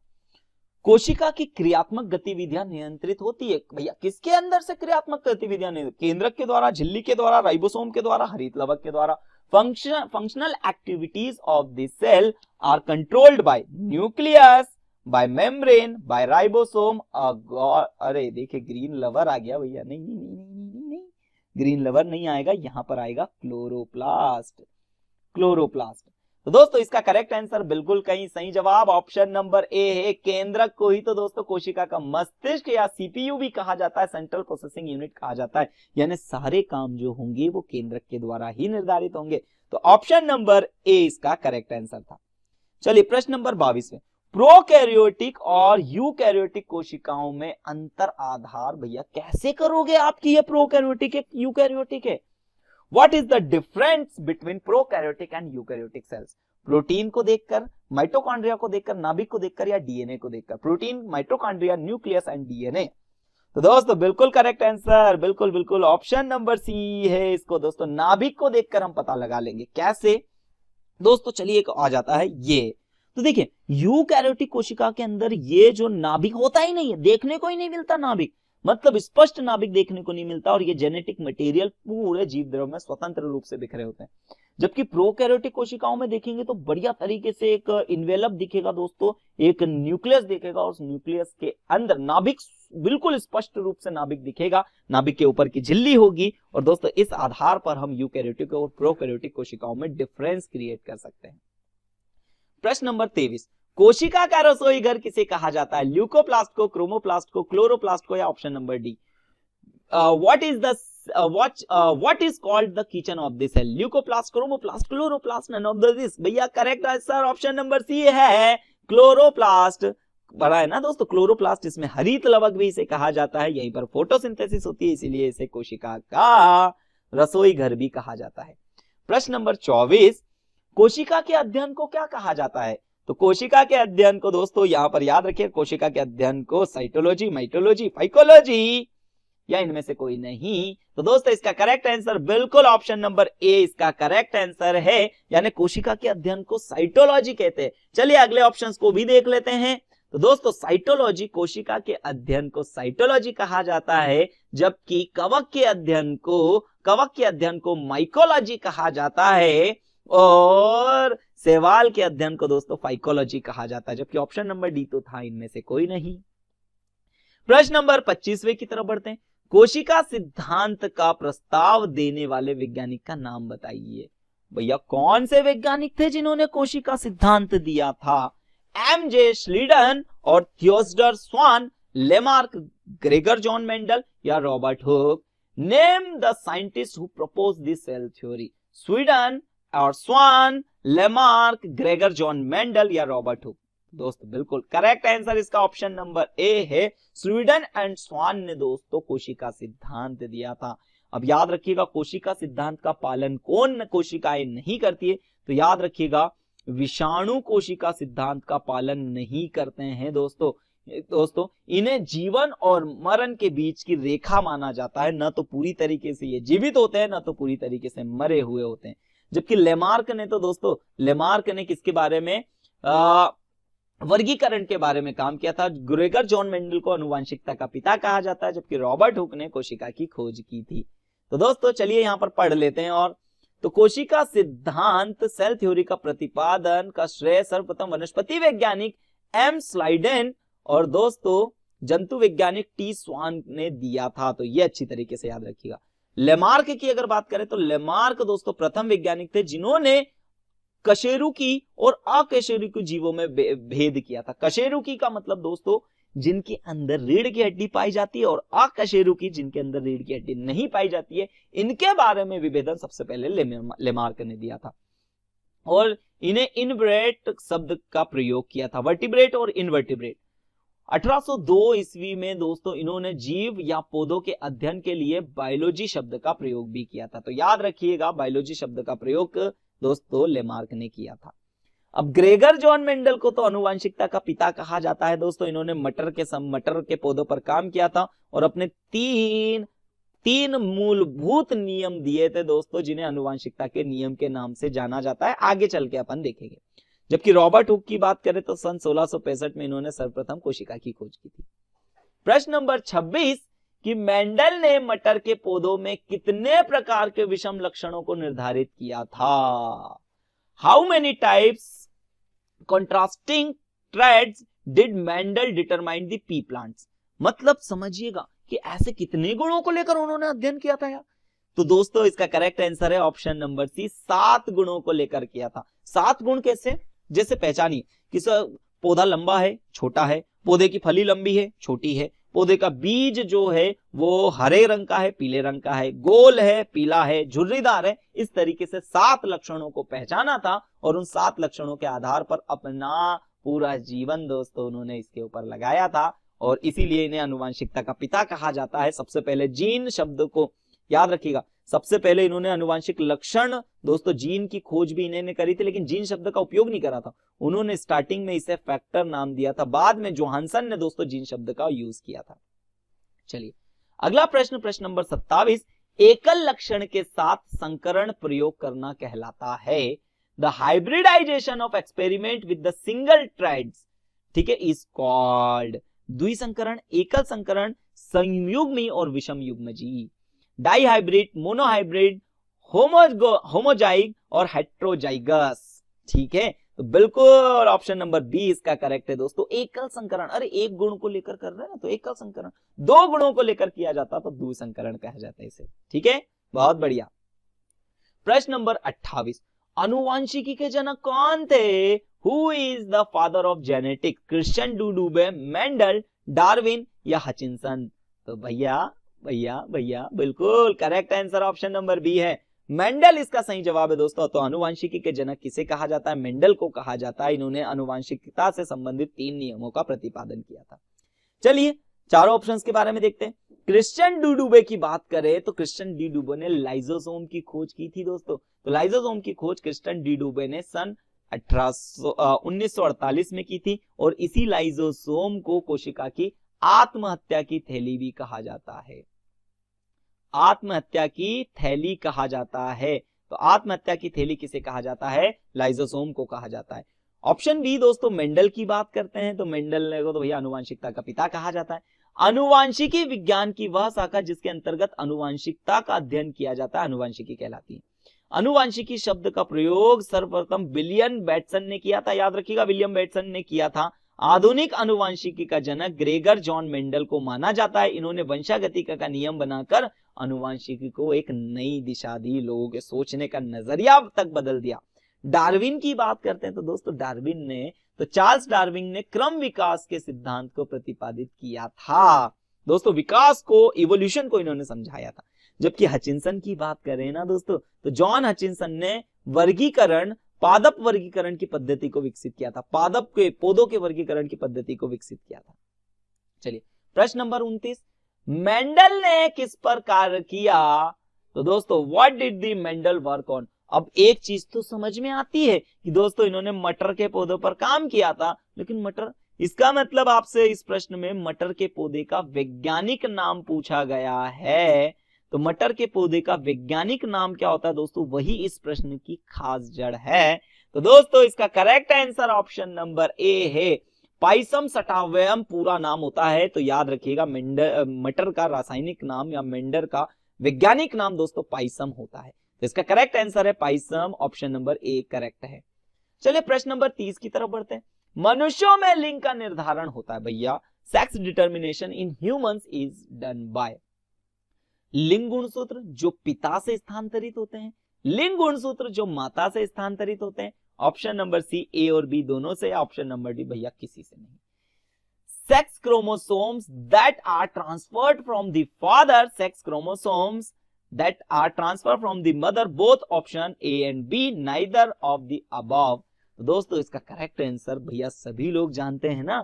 कोशिका की क्रियात्मक गतिविधियां नियंत्रित होती है भैया किसके अंदर से? क्रियात्मक गतिविधियां केंद्रक के द्वारा, झिल्ली के द्वारा, राइबोसोम के द्वारा, हरित लवक के द्वारा। Functional activities of the cell are controlled by nucleus, by membrane, by ribosome. अरे देखिए ग्रीन लवर आ गया भैया, नहीं नहीं नहीं नहीं नहीं नहीं, ग्रीन लवर नहीं आएगा, यहां पर आएगा क्लोरोप्लास्ट। तो दोस्तों इसका करेक्ट आंसर बिल्कुल कहीं सही जवाब ऑप्शन नंबर ए है, केंद्रक को ही तो दोस्तों कोशिका का मस्तिष्क या सीपीयू भी कहा जाता है, सेंट्रल प्रोसेसिंग यूनिट कहा जाता है। यानी सारे काम जो होंगे वो केंद्रक के द्वारा ही निर्धारित होंगे। तो ऑप्शन नंबर ए इसका करेक्ट आंसर था। चलिए प्रश्न नंबर 22 में, प्रोकैरियोटिक और यूकैरियोटिक कोशिकाओं में अंतर आधार भैया कैसे करोगे आपकी? ये प्रोकैरियोटिक है, यूकैरियोटिक है। What is the difference between prokaryotic and eukaryotic cells? Protein को देखकर, माइटोकॉन्ड्रिया को देखकर, नाभिक को देखकर या डीएनए को देखकर? Protein, mitochondria, nucleus and DNA. तो दोस्तों बिल्कुल करेक्ट आंसर, बिल्कुल बिल्कुल ऑप्शन नंबर सी है। इसको दोस्तों नाभिक को देखकर हम पता लगा लेंगे। कैसे दोस्तों? चलिए एक आ जाता है ये। तो देखिए यूकैरियोटिक कोशिका के अंदर ये जो नाभिक होता ही नहीं है, देखने को ही नहीं मिलता नाभिक, मतलब स्पष्ट नाभिक देखने को नहीं मिलता, और ये जेनेटिक मटेरियल पूरे जीव द्रव्य में स्वतंत्र रूप से बिखरे होते हैं। जबकि प्रोकैरियोटिक कोशिकाओं में देखेंगे तो बढ़िया तरीके से एक इन्वेलप दिखेगा दोस्तों, एक न्यूक्लियस दिखेगा, और उस न्यूक्लियस के अंदर नाभिक बिल्कुल स्पष्ट रूप से नाभिक दिखेगा, नाभिक के ऊपर की झिल्ली होगी। और दोस्तों इस आधार पर हम यूकैरियोटिक और प्रोकैरियोटिक कोशिकाओं में डिफरेंस क्रिएट कर सकते हैं। प्रश्न नंबर 23, कोशिका का रसोई घर किसे कहा जाता है? ल्यूकोप्लास्ट को, क्रोमोप्लास्ट को, क्लोरोप्लास्ट को या option number D? what is called the kitchen of the cell? Leucoplast, chromoplast, chloroplast, none of this। भैया correct answer option number C है, क्लोरोप्लास्ट। बड़ा है ना दोस्तों क्लोरोप्लास्ट, इसमें हरित लवक भी इसे कहा जाता है, यहीं पर फोटोसिंथेसिस होती है, इसीलिए इसे कोशिका का रसोई घर भी कहा जाता है। प्रश्न नंबर 24, कोशिका के अध्ययन को क्या कहा जाता है? तो कोशिका के अध्ययन को दोस्तों यहां पर याद रखिए, कोशिका के अध्ययन को साइटोलॉजी, माइटोलॉजी, फाइकोलॉजी या इनमें से कोई नहीं। तो दोस्तों इसका करेक्ट आंसर बिल्कुल ऑप्शन नंबर ए इसका करेक्ट आंसर है, यानी कोशिका के अध्ययन को साइटोलॉजी कहते हैं। चलिए अगले ऑप्शंस को भी देख लेते हैं। तो दोस्तों साइटोलॉजी, कोशिका के अध्ययन को साइटोलॉजी कहा जाता है, जबकि कवक के अध्ययन को माइकोलॉजी कहा जाता है, और शैवाल के अध्ययन को दोस्तों फाइकोलॉजी कहा जाता है, जबकि ऑप्शन नंबर डी तो था इनमें से कोई नहीं। प्रश्न नंबर 25वें की तरफ बढ़ते हैं। कोशिका सिद्धांत का प्रस्ताव देने वाले वैज्ञानिक का नाम बताइए। भैया कौन से वैज्ञानिक थे जिन्होंने कोशिका सिद्धांत दिया था? एमजे श्लीडन और Theodor Schwann, Lamarck, Gregor Johann Mendel या Robert Hooke? Name the scientist who propose this cell theory. Sweden और Schwann, Lamarck, Gregor Johann Mendel या रॉबर्ट हुक? दोस्तों बिल्कुल करेक्ट आंसर इसका ऑप्शन नंबर ए है, Sweden and स्वान ने दोस्तों कोशिका सिद्धांत दिया था। अब याद रखिएगा कोशिका सिद्धांत का पालन कौन कोशिकाएं नहीं करती है, तो याद रखिएगा विषाणु कोशिका सिद्धांत का पालन नहीं करते हैं दोस्तों इन्हें जीवन और मरण के बीच की रेखा माना जाता है, न तो पूरी तरीके से ये जीवित होते हैं, न तो पूरी तरीके से मरे हुए होते हैं। जबकि लेमार्क ने किसके बारे में वर्गीकरण के बारे में काम किया था। ग्रेगर जॉन मेंडल को आनुवंशिकता का पिता कहा जाता है, जबकि रॉबर्ट हुक ने कोशिका की खोज की थी। तो दोस्तों चलिए यहां पर पढ़ लेते हैं। और तो कोशिका सिद्धांत सेल थ्योरी का प्रतिपादन का श्रेय सर्वप्रथम वनस्पति वैज्ञानिक एम स्लाइडेन और दोस्तों जंतु वैज्ञानिक टी स्वान ने दिया था। तो ये अच्छी तरीके से याद रखिएगा। लेमार्क की अगर बात करें तो लेमार्क दोस्तों प्रथम वैज्ञानिक थे जिन्होंने कशेरुकी और अकशेरुकी जीवों में भेद किया था। कशेरुकी का मतलब दोस्तों जिनके अंदर रीढ़ की हड्डी पाई जाती है, और अकशेरुकी जिनके अंदर रीढ़ की हड्डी नहीं पाई जाती है, इनके बारे में विभेदन सबसे पहले लेमार्क ने दिया था। और इन्हें इनवर्टेब्रेट शब्द का प्रयोग किया था, वर्टिब्रेट और इनवर्टिब्रेट। 1802 ईस्वी में दोस्तों इन्होंने जीव या पौधों के अध्ययन के लिए बायोलॉजी शब्द का प्रयोग भी किया था। तो याद रखिएगा बायोलॉजी शब्द का प्रयोग दोस्तों लेमार्क ने किया था। अब ग्रेगर जॉन मेंडल को तो आनुवंशिकता का पिता कहा जाता है दोस्तों। इन्होंने मटर के पौधों पर काम किया था और अपने तीन मूलभूत नियम दिए थे दोस्तों, जिन्हें आनुवंशिकता के नियम के नाम से जाना जाता है। आगे चल के अपन देखेंगे। जबकि रॉबर्ट हुक की बात करें तो सन 1665 में इन्होंने सर्वप्रथम कोशिका की खोज की थी। प्रश्न नंबर 26 कि मेंडल ने मटर के पौधों में कितने प्रकार के विषम लक्षणों को निर्धारित किया था? How many types contrasting traits did Mendel determine the pea plants? मतलब समझिएगा कि ऐसे कितने गुणों को लेकर उन्होंने अध्ययन किया था यार। तो दोस्तों इसका करेक्ट आंसर है ऑप्शन नंबर सी, 7 गुणों को लेकर किया था। 7 गुण कैसे? जैसे पहचानिए कि पौधा लंबा है, छोटा है, पौधे की फली लंबी है, छोटी है, पौधे का बीज जो है वो हरे रंग का है, पीले रंग का है, गोल है, पीला है, झुर्रीदार है। इस तरीके से 7 लक्षणों को पहचाना था और उन 7 लक्षणों के आधार पर अपना पूरा जीवन दोस्तों उन्होंने इसके ऊपर लगाया था, और इसीलिए इन्हें आनुवंशिकता का पिता कहा जाता है। सबसे पहले जीन शब्द को याद रखिएगा, सबसे पहले इन्होंने आनुवंशिक लक्षण दोस्तों जीन की खोज भी इन्होंने करी थी, लेकिन जीन शब्द का उपयोग नहीं करा था। उन्होंने स्टार्टिंग में इसे फैक्टर नाम दिया था, बाद में जोहानसन ने दोस्तों जीन शब्द का यूज किया था। चलिए अगला प्रश्न, प्रश्न नंबर 27, एकल लक्षण के साथ संकरण प्रयोग करना कहलाता है। The hybridization of experiment with the single traits, ठीक है, इज कॉल्ड द्विसंकरण, एकल संकरण, संयुग्मी और विषम युग्मजी, डाइहाइब्रिड, मोनोहाइब्रिड, होमोजाइग और हेट्रोजाइगस। ठीक है, तो बिल्कुल ऑप्शन नंबर बी इसका करेक्ट है दोस्तों, एकल संकरण। अरे एक गुण को लेकर कर रहे हैं ना तो एकल संकरण, 2 गुणों को लेकर किया जाता तो द्विसंकरण कहा जाता है इसे। ठीक है, बहुत बढ़िया। प्रश्न नंबर 28, आनुवंशिकी के जनक कौन थे? Who is the father of genetics? Christian de Duve, Mendel, Darwin या हचिंसन? तो भैया बिल्कुल correct answer option number B है, मेंडल इसका सही जवाब है दोस्तों। तो आनुवंशिकी के जनक किसे कहा जाता है? मेंडल को कहा जाता है। इन्होंने आनुवंशिकता से संबंधित 3 नियमों का प्रतिपादन किया था। चलिए चारों ऑप्शंस के बारे में देखते हैं। क्रिश्चियन डुडुबे की बात करें तो क्रिश्चियन डुडुबे ने लाइजोसोम की खोज की थी दोस्तों। तो लाइजोसोम की खोज क्रिश्चियन डुडुबे ने सन 1948 में की थी, और इसी लाइजोसोम को कोशिका की आत्महत्या की थैली भी कहा जाता है। आत्महत्या की थैली कहा जाता है। तो आत्महत्या की थैली किसे कहा जाता है? लाइजोसोम को कहा जाता है। ऑप्शन बी दोस्तों, मेंडल की बात करते हैं तो मेंडल को तो भैया आनुवंशिकता का पिता कहा जाता है। आनुवंशिकी विज्ञान की वह शाखा जिसके अंतर्गत आनुवंशिकता का अध्ययन किया जाता है आनुवंशिकी कहलाती है। अनुवांशिकी शब्द का प्रयोग सर्वप्रथम विलियम बेटसन ने किया था। याद रखिएगा, विलियम बेटसन ने किया था। आधुनिक अनुवांशिकी का जनक ग्रेगर जॉन मेंडल को माना जाता है। इन्होंने वंशागतिका का नियम बनाकर अनुवांशिकी को एक नई दिशा दी, लोगों के सोचने का नजरिया तक बदल दिया। डार्विन की बात करते हैं तो दोस्तों चार्ल्स डार्विन ने क्रम विकास के सिद्धांत को प्रतिपादित किया था। दोस्तों विकास को, इवोल्यूशन को इन्होंने समझाया था। जबकि हचिंसन की बात करें ना दोस्तों, तो जॉन हचिंसन ने पादप वर्गीकरण की पद्धति को विकसित किया था। पौधों के वर्गीकरण की पद्धति को विकसित किया था। चलिए प्रश्न नंबर 29, मेंडल ने किस पर कार्य किया? तो दोस्तों what did the Mendel work on? अब एक चीज तो समझ में आती है कि दोस्तों इन्होंने मटर के पौधों पर काम किया था, लेकिन मटर, इसका मतलब आपसे इस प्रश्न में मटर के पौधे का वैज्ञानिक नाम पूछा गया है। तो मटर के पौधे का वैज्ञानिक नाम क्या होता है दोस्तों, वही इस प्रश्न की खास जड़ है। तो दोस्तों इसका correct answer option number A है, पाइसम सटावयम पूरा नाम होता है। तो याद रखिएगा, मटर का रासायनिक नाम या मेंडर का वैज्ञानिक नाम दोस्तों पाइसम होता है। तो इसका करेक्ट आंसर है Pisum, option number A correct है। चलिए प्रश्न नंबर 30 की तरफ बढ़ते हैं। मनुष्यों में लिंग का निर्धारण होता है भैया, sex determination in humans is done by. लिंग गुणसूत्र जो पिता से स्थानांतरित होते हैं, लिंग गुणसूत्र जो माता से स्थानांतरित होते हैं। ऑप्शन नंबर सी ए और बी दोनों से, ऑप्शन नंबर डी भैया किसी से नहीं। Sex chromosomes that are transferred from the father, sex chromosomes that are transferred from the mother, both option A and B, neither of the above। तो दोस्तों इसका करेक्ट आंसर भैया सभी लोग जानते हैं ना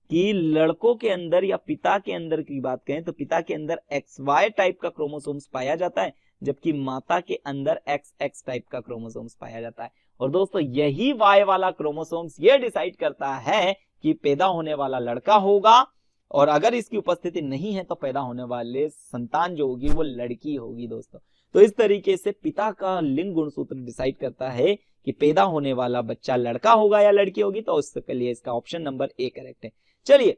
कि लड़कों के अंदर या पिता के अंदर की बात करें तो पिता के अंदर XY टाइप का क्रोमोसोम्स पाया जाता है, जबकि माता के अंदर XX टाइप का क्रोमोसोम्स पाया जाता है। और दोस्तों यही Y वाला क्रोमोसोम्स ये डिसाइड करता है कि पैदा होने वाला लड़का होगा, और अगर इसकी उपस्थिति नहीं है तो पैदा होने वाले संतान जो होगी वो लड़की होगी दोस्तों। तो इस तरीके से पिता का लिंग गुणसूत्र डिसाइड करता है कि पैदा होने वाला बच्चा लड़का होगा या लड़की होगी। तो उसके लिए इसका ऑप्शन नंबर ए करेक्ट है। चलिए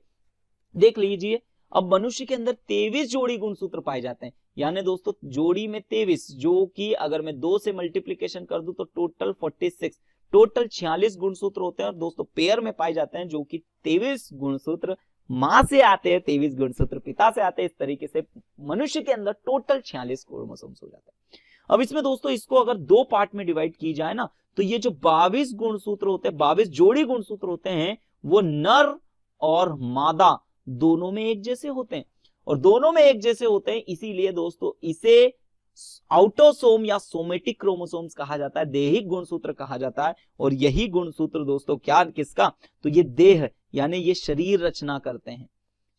देख लीजिए, अब मनुष्य के अंदर 23 जोड़ी गुणसूत्र पाए जाते हैं, यानी दोस्तों जोड़ी में 23, जो कि अगर मैं 2 से मल्टीप्लीकेशन कर दूं तो टोटल 46, टोटल 46 गुणसूत्र होते हैं। और दोस्तों पेयर में पाए जाते हैं, जो कि 23 गुणसूत्र मां से आते हैं, 23 गुणसूत्र पिता से आते हैं। इस तरीके से मनुष्य के अंदर टोटल 46 क्रोमोसोम्स हो जाते हैं। अब इसमें दोस्तों इसको अगर 2 पार्ट में डिवाइड की जाए ना, तो ये जो 22 गुणसूत्र होते हैं, 22 जोड़ी गुणसूत्र होते हैं, वो नर और मादा दोनों में एक जैसे होते हैं। और दोनों में एक जैसे होते हैं, इसीलिए दोस्तों इसे ऑटोसोम या सोमेटिक क्रोमोसोम्स कहा जाता है, देहिक गुणसूत्र कहा जाता है। और यही गुणसूत्र दोस्तों क्या किसका, तो ये देह यानी ये शरीर रचना करते हैं,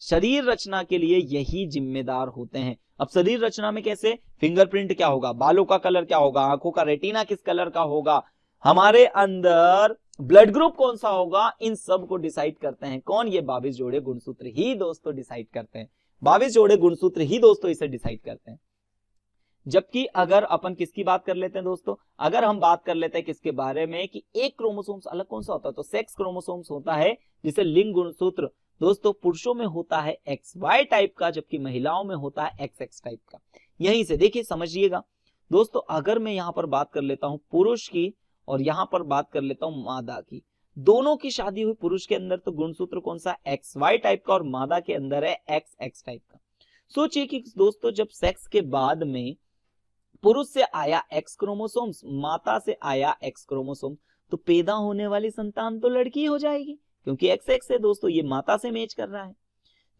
शरीर रचना के लिए यही जिम्मेदार होते हैं। अब शरीर रचना में कैसे, फिंगरप्रिंट क्या होगा, बालों का कलर क्या होगा, आंखों का रेटिना किस कलर का होगा, हमारे अंदर ब्लड ग्रुप कौन सा होगा, इन सब को डिसाइड करते हैं कौन, ये 22 जोड़े गुणसूत्र ही दोस्तों डिसाइड करते हैं। 22 जोड़े गुणसूत्र ही दोस्तों इसे डिसाइड करते हैं। जबकि अगर अपन किसकी बात कर लेते हैं दोस्तों, अगर हम बात कर लेते हैं किसके बारे में कि एक क्रोमोसोम्स अलग कौन सा होता है, तो सेक्स क्रोमोसोम्स होता है, जिसे लिंग गुणसूत्र दोस्तों पुरुषों में होता है XY टाइप का, जबकि महिलाओं में होता है XX टाइप का। यहीं से देखिए समझिएगा दोस्तों, अगर मैं यहां पर बात कर लेता हूं पुरुष की और यहां पर बात कर लेता हूं मादा की, दोनों की शादी हुई, पुरुष के अंदर तो गुणसूत्र कौन सा XY टाइप का और मादा के अंदर है XX टाइप का। सोचिए कि दोस्तों जब सेक्स के बाद में पुरुष से आया X क्रोमोसोम्स, माता से आया X क्रोमोसोम, तो पैदा होने वाली संतान तो लड़की हो जाएगी, क्योंकि XX है दोस्तों, ये माता से मैच कर रहा है।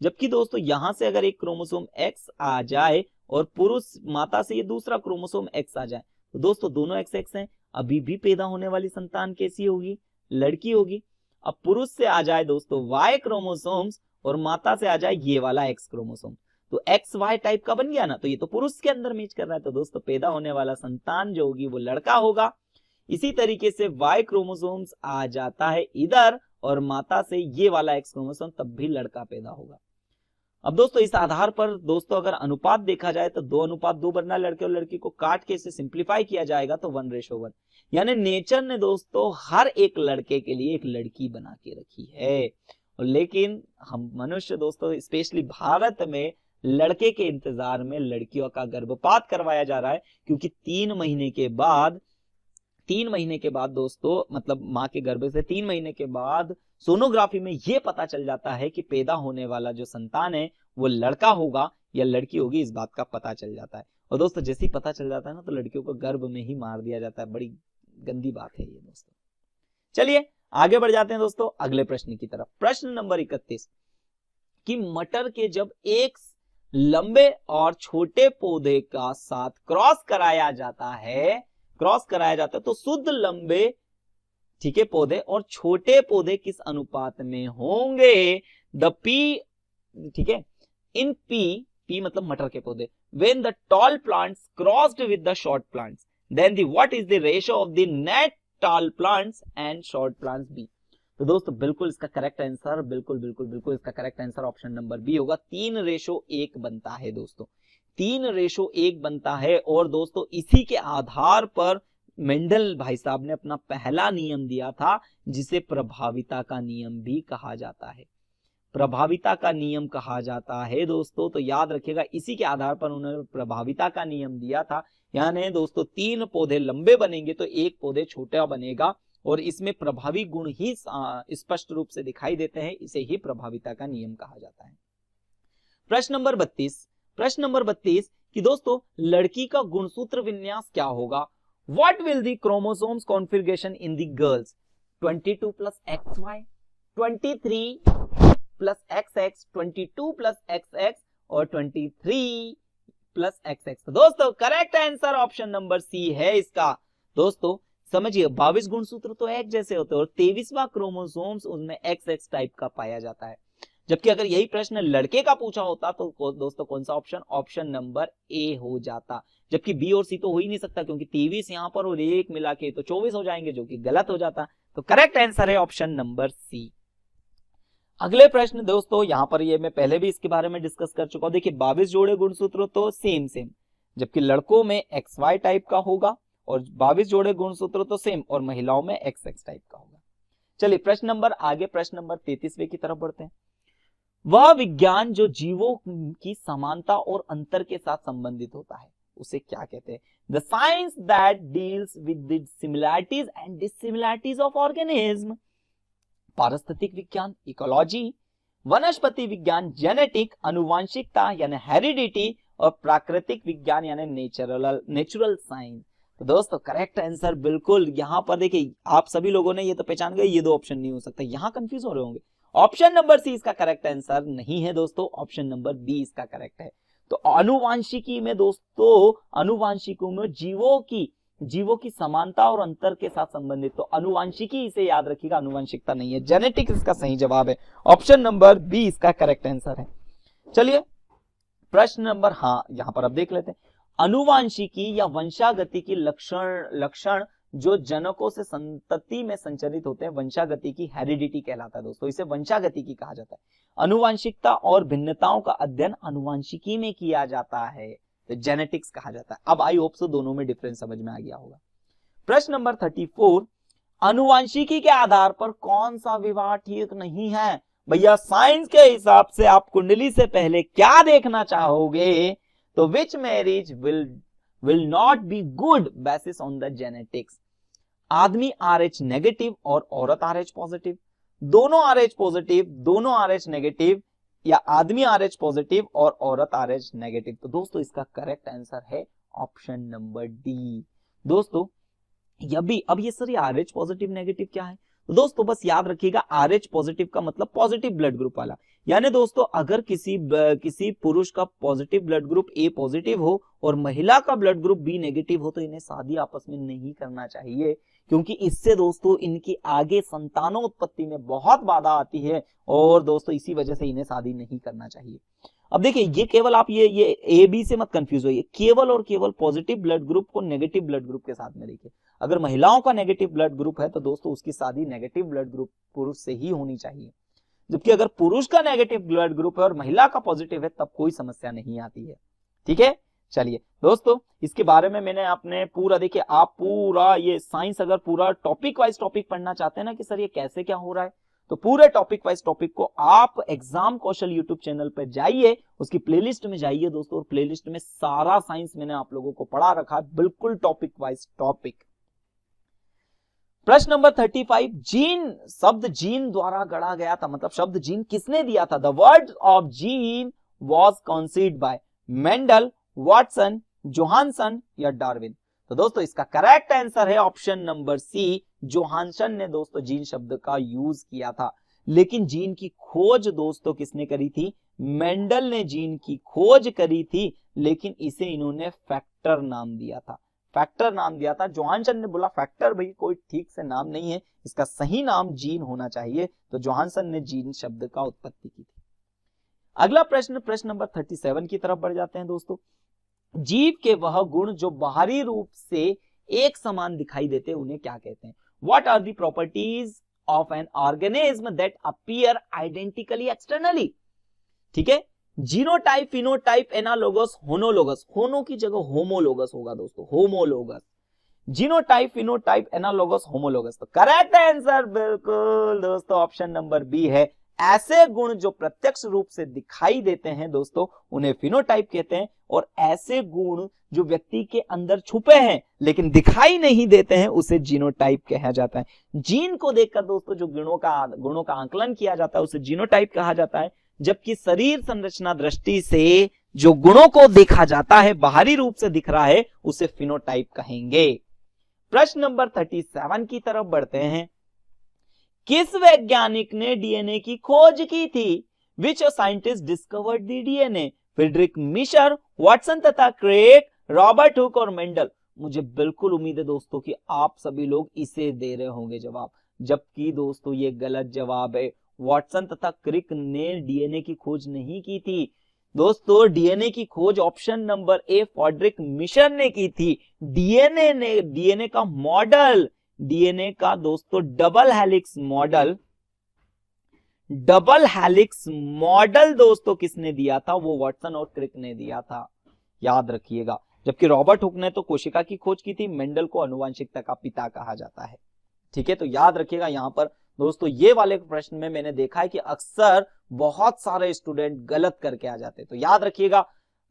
जबकि दोस्तों यहां से अगर एक क्रोमोसोम X आ जाए और पुरुष माता से ये दूसरा क्रोमोसोम X आ जाए, तो दोस्तों दोनों XX हैं, अभी भी पैदा होने वाली संतान कैसी होगी, लड़की होगी। अब पुरुष से आ जाए दोस्तों Y क्रोमोसोम्स और माता से आ जाए ये वाला X क्रोमोसोम, तो XY टाइप का बन गया ना, तो ये तो पुरुष के अंदर मैच कर रहा है, तो दोस्तों पैदा होने वाला संतान जो होगी वो लड़का होगा। इसी तरीके से Y क्रोमोसोम्स आ जाता है इधर और माता से ये वाला X क्रोमोसोम, तब भी लड़का पैदा होगा। अब दोस्तों इस आधार पर दोस्तों अगर अनुपात देखा जाए तो 2:2 बनना, लड़के और लड़की को काट के इसे सिंप्लीफाई किया जाएगा तो 1:1, यानी नेचर ने दोस्तों हर एक लड़के के लिए एक लड़की बना के रखी है। लेकिन हम मनुष्य दोस्तों स्पेशली भारत में लड़के के इंतजार में लड़कियों का गर्भपात करवाया जा रहा है, क्योंकि 3 महीने के बाद दोस्तों, मतलब माँ के गर्भ से 3 महीने के बाद सोनोग्राफी में यह पता चल जाता है कि पैदा होने वाला जो संतान है वो लड़का होगा या लड़की होगी, इस बात का पता चल जाता है। और दोस्तों जैसे ही पता चल जाता है ना, तो लड़कियों को गर्भ में ही मार दिया जाता है। बड़ी गंदी बात है ये दोस्तों। चलिए आगे बढ़ जाते हैं दोस्तों अगले प्रश्न की तरफ। प्रश्न नंबर 31 कि मटर के जब एक लंबे और छोटे पौधे का साथ क्रॉस कराया जाता है तो शुद्ध लंबे, ठीक है, पौधे और छोटे पौधे किस अनुपात में होंगे? द पी, ठीक है, इन पी मतलब मटर के पौधे, when the tall plants crossed with the short plants, then what is the ratio of the net tall plants and short plants be? तो दोस्तों बिल्कुल इसका करेक्ट आंसर, बिल्कुल इसका correct answer option number B होगा। 3:1 बनता है दोस्तों, 3:1 बनता है। और दोस्तों इसी के आधार पर मेंडल भाई साहब ने अपना पहला नियम दिया था, जिसे प्रभाविता का नियम भी कहा जाता है। प्रभाविता का नियम कहा जाता है दोस्तों, तो याद रखिएगा इसी के आधार पर उन्होंने प्रभाविता का नियम दिया था। यानी दोस्तों 3 पौधे लंबे बनेंगे तो 1 पौधे छोटा बनेगा, और इसमें प्रभावी गुण ही स्पष्ट रूप से दिखाई देते हैं, इसे ही प्रभाविता का नियम कहा जाता है। प्रश्न नंबर 32 कि दोस्तों लड़की का गुणसूत्र विन्यास क्या होगा? What will the chromosomes configuration in the girls? 22 + XY, 23 + XX, 22 + XX और 23 + XX। तो दोस्तों correct answer option number C है इसका। दोस्तों समझिए 22 गुणसूत्र तो एक जैसे होते हैं और 23वां क्रोमोसोम्स उनमें XX टाइप का पाया जाता है। जबकि अगर यही प्रश्न लड़के का पूछा होता तो दोस्तों कौन सा ऑप्शन? ऑप्शन नंबर ए हो जाता। जबकि बी और सी तो हो ही नहीं सकता, क्योंकि 23 यहां पर और 1 मिला के तो 24 हो जाएंगे, जो कि गलत हो जाता। तो करेक्ट आंसर है ऑप्शन नंबर सी। अगले प्रश्न दोस्तों, यहां पर ये मैं पहले भी इसके बारे में डिस्कस कर चुका हूं। देखिए 22 जोड़े गुणसूत्र तो सेम, जबकि लड़कों में XY टाइप का होगा और 22 जोड़े गुणसूत्र तो सेम, और महिलाओं में XX टाइप का होगा। चलिए प्रश्न नंबर 33वें की तरफ बढ़ते हैं। वह विज्ञान जो जीवों की समानता और अंतर के साथ संबंधित होता है, उसे क्या कहते हैं? The science that deals with the similarities and dissimilarities of organism. पारिस्थितिक विज्ञान इकोलॉजी, वनस्पति विज्ञान जेनेटिक अनुवांशिकता यानी हेरिडिटी, और प्राकृतिक विज्ञान यानी नेचुरल साइंस। तो दोस्तों करेक्ट आंसर बिल्कुल यहां पर देखिए, आप सभी लोगों ने ये तो पहचान गए, ये 2 ऑप्शन नहीं हो सकता, यहां कंफ्यूज हो रहे होंगे। ऑप्शन नंबर सी इसका करेक्ट आंसर नहीं है दोस्तों, ऑप्शन नंबर बी इसका करेक्ट है। तो आनुवांशिकी में दोस्तों, आनुवांशिकों में जीवों की समानता और अंतर के साथ संबंधित, तो आनुवांशिकी इसे याद रखिएगा, आनुवांशिकता नहीं है। जेनेटिक्स इसका सही जवाब है, ऑप्शन नंबर बी इसका करेक्ट आंसर है। चलिए प्रश्न नंबर, यहां पर अब देख लेते हैं। अनुवांशिकी या वंशागति की लक्षण जो जनकों से संतति में संचरित होते हैं, वंशागति की हेरिडिटी कहलाता है दोस्तों, इसे वंशागति की कहा जाता है। अनुवांशिकता और भिन्नताओं का अध्ययन अनुवांशिकी में किया जाता है, तो जेनेटिक्स कहा जाता है। अब आई होप सो दोनों में डिफरेंस समझ में आ गया होगा। प्रश्न नंबर 34, अनुवांशिकी के आधार पर कौन सा विवाह ठीक नहीं है? भैया साइंस के हिसाब से आप कुंडली से पहले क्या देखना चाहोगे? तो which marriage will not be good basis on the genetics. आदमी RH नेगेटिव और औरत RH पॉजिटिव, दोनों RH पॉजिटिव, दोनों RH नेगेटिव, या आदमी RH पॉजिटिव और औरत RH नेगेटिव। तो दोस्तों इसका करेक्ट आंसर है ऑप्शन नंबर डी। दोस्तों अब ये सर RH पॉजिटिव नेगेटिव क्या है? तो दोस्तों बस याद रखिएगा, RH पॉजिटिव का मतलब पॉजिटिव ब्लड ग्रुप वाला। यानी दोस्तों अगर किसी पुरुष का positive blood group A positive हो और महिला का ब्लड ग्रुप B नेगेटिव हो, तो इन्हें शादी आपस में नहीं करना चाहिए, क्योंकि इससे दोस्तों इनकी आगे संतानोत्पत्ति में बहुत बाधा आती है, और दोस्तों इसी वजह से इन्हें शादी नहीं करना चाहिए। अब देखिए ये केवल आप ये AB से मत कंफ्यूज होइए, केवल और केवल पॉजिटिव ब्लड ग्रुप को नेगेटिव ब्लड ग्रुप के साथ में देखिए। अगर महिलाओं का नेगेटिव ब्लड ग्रुप है तो दोस्तों उसकी शादी नेगेटिव ब्लड ग्रुप पुरुष से ही होनी चाहिए, जबकि अगर पुरुष का नेगेटिव ब्लड ग्रुप है और महिला का पॉजिटिव है तब कोई समस्या नहीं आती है। ठीक है, चलिए दोस्तों इसके बारे में मैंने आपने पूरा, देखिए आप पूरा ये साइंस अगर पूरा टॉपिक वाइज टॉपिक पढ़ना चाहते हैं ना कि सर ये कैसे क्या हो रहा है, तो पूरे टॉपिक वाइज टॉपिक को आप एग्जाम कौशल यूट्यूब चैनल पर जाइए, उसकी प्लेलिस्ट में जाइए दोस्तों, और प्लेलिस्ट में सारा साइंस मैंने आप लोगों को पढ़ा रखा है, बिल्कुल टॉपिक वाइज टॉपिक। प्रश्न नंबर 35, जीन, शब्द जीन द्वारा गढ़ा गया था, मतलब शब्द जीन किसने दिया था? The word of gene was conceived by Mendel, Watson, Johannsen या डार्विन। तो दोस्तों इसका करेक्ट आंसर है ऑप्शन नंबर सी, जोहानसन ने दोस्तों जीन शब्द का यूज किया था। लेकिन जीन की खोज दोस्तों किसने करी थी? मेंडल ने जीन की खोज करी थी, लेकिन इसे इन्होंने फैक्टर नाम दिया था, फैक्टर नाम दिया था। जोहानसन ने बोला फैक्टर भाई कोई ठीक से नाम नहीं है, इसका सही नाम जीन होना चाहिए, तो जोहानसन ने जीन शब्द का उत्पत्ति की थी। अगला प्रश्न, प्रश्न नंबर 37 की तरफ बढ़ जाते हैं दोस्तों। जीव के वह गुण जो बाहरी रूप से एक समान दिखाई देते हैं उन्हें क्या कहते हैं? What are the properties of an organism that appear identically externally? ठीक है, जीनोटाइप, फिनोटाइप, एनालोगस, होनोलोगस, होनो की जगह होमोलोगस होगा दोस्तों, homologous. Genotype, phenotype, analogous, homologous. तो करेक्ट आंसर बिल्कुल दोस्तों ऑप्शन नंबर बी है। ऐसे गुण जो प्रत्यक्ष रूप से दिखाई देते हैं दोस्तों उन्हें फिनोटाइप कहते हैं, और ऐसे गुण जो व्यक्ति के अंदर छुपे हैं लेकिन दिखाई नहीं देते हैं उसे जीनोटाइप कहा जाता है। जीन को देखकर दोस्तों जो गुणों का आंकलन किया जाता है उसे जीनोटाइप कहा जाता है, जबकि शरीर संरचना दृष्टि से जो गुणों को देखा जाता है, बाहरी रूप से दिख रहा है, उसे फिनोटाइप कहेंगे। प्रश्न नंबर 37 की तरफ बढ़ते हैं। किस वैज्ञानिक ने डीएनए की खोज की थी? Which scientist discovered the DNA? Friedrich Miescher, Watson तथा क्रेक, रॉबर्ट हुक और मेंडल। मुझे बिल्कुल उम्मीद है दोस्तों कि आप सभी लोग इसे दे रहे होंगे जवाब, जबकि दोस्तों ये गलत जवाब है। वाटसन तथा क्रिक ने डीएनए की खोज नहीं की थी दोस्तों, डीएनए की खोज option number A Friedrich Miescher ने की थी। डीएनए का मॉडल, डीएनए का दोस्तों डबल हेलिक्स मॉडल दोस्तों किसने दिया था? वो वाटसन और क्रिक ने दिया था, याद रखिएगा। जबकि रॉबर्ट हुक ने तो कोशिका की खोज की थी, मेंडल को आनुवंशिकता का पिता कहा जाता है। ठीक है, तो याद रखिएगा। यहां पर दोस्तों ये वाले प्रश्न में मैंने देखा है कि अक्सर बहुत सारे स्टूडेंट गलत करके आ जाते हैं, तो याद रखिएगा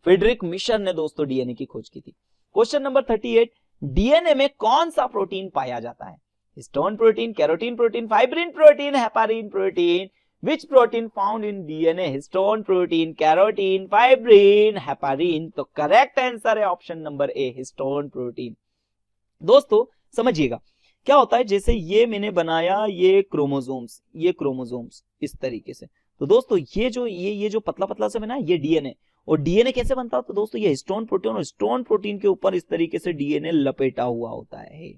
फ्रेडरिक मिशर ने दोस्तों डीएनए की खोज की थी। क्वेश्चन नंबर 38, डीएनए में कौन सा प्रोटीन पाया जाता है? Histone protein, carotene protein, fibrin protein, heparin protein. Which protein found in DNA? Histone protein, carotene, fibrin, heparin. तो करेक्ट आंसर है ऑप्शन नंबर ए, हिस्टोन प्रोटीन। दोस्तों समझिएगा क्या होता है, जैसे ये मैंने बनाया ये क्रोमोसोम्स इस तरीके से, तो दोस्तों ये जो पतला पतला से बना ये डीएनए, और डीएनए कैसे बनता है? तो दोस्तों ये हिस्टोन प्रोटीन, और हिस्टोन प्रोटीन के ऊपर इस तरीके से डीएनए लपेटा हुआ होता है।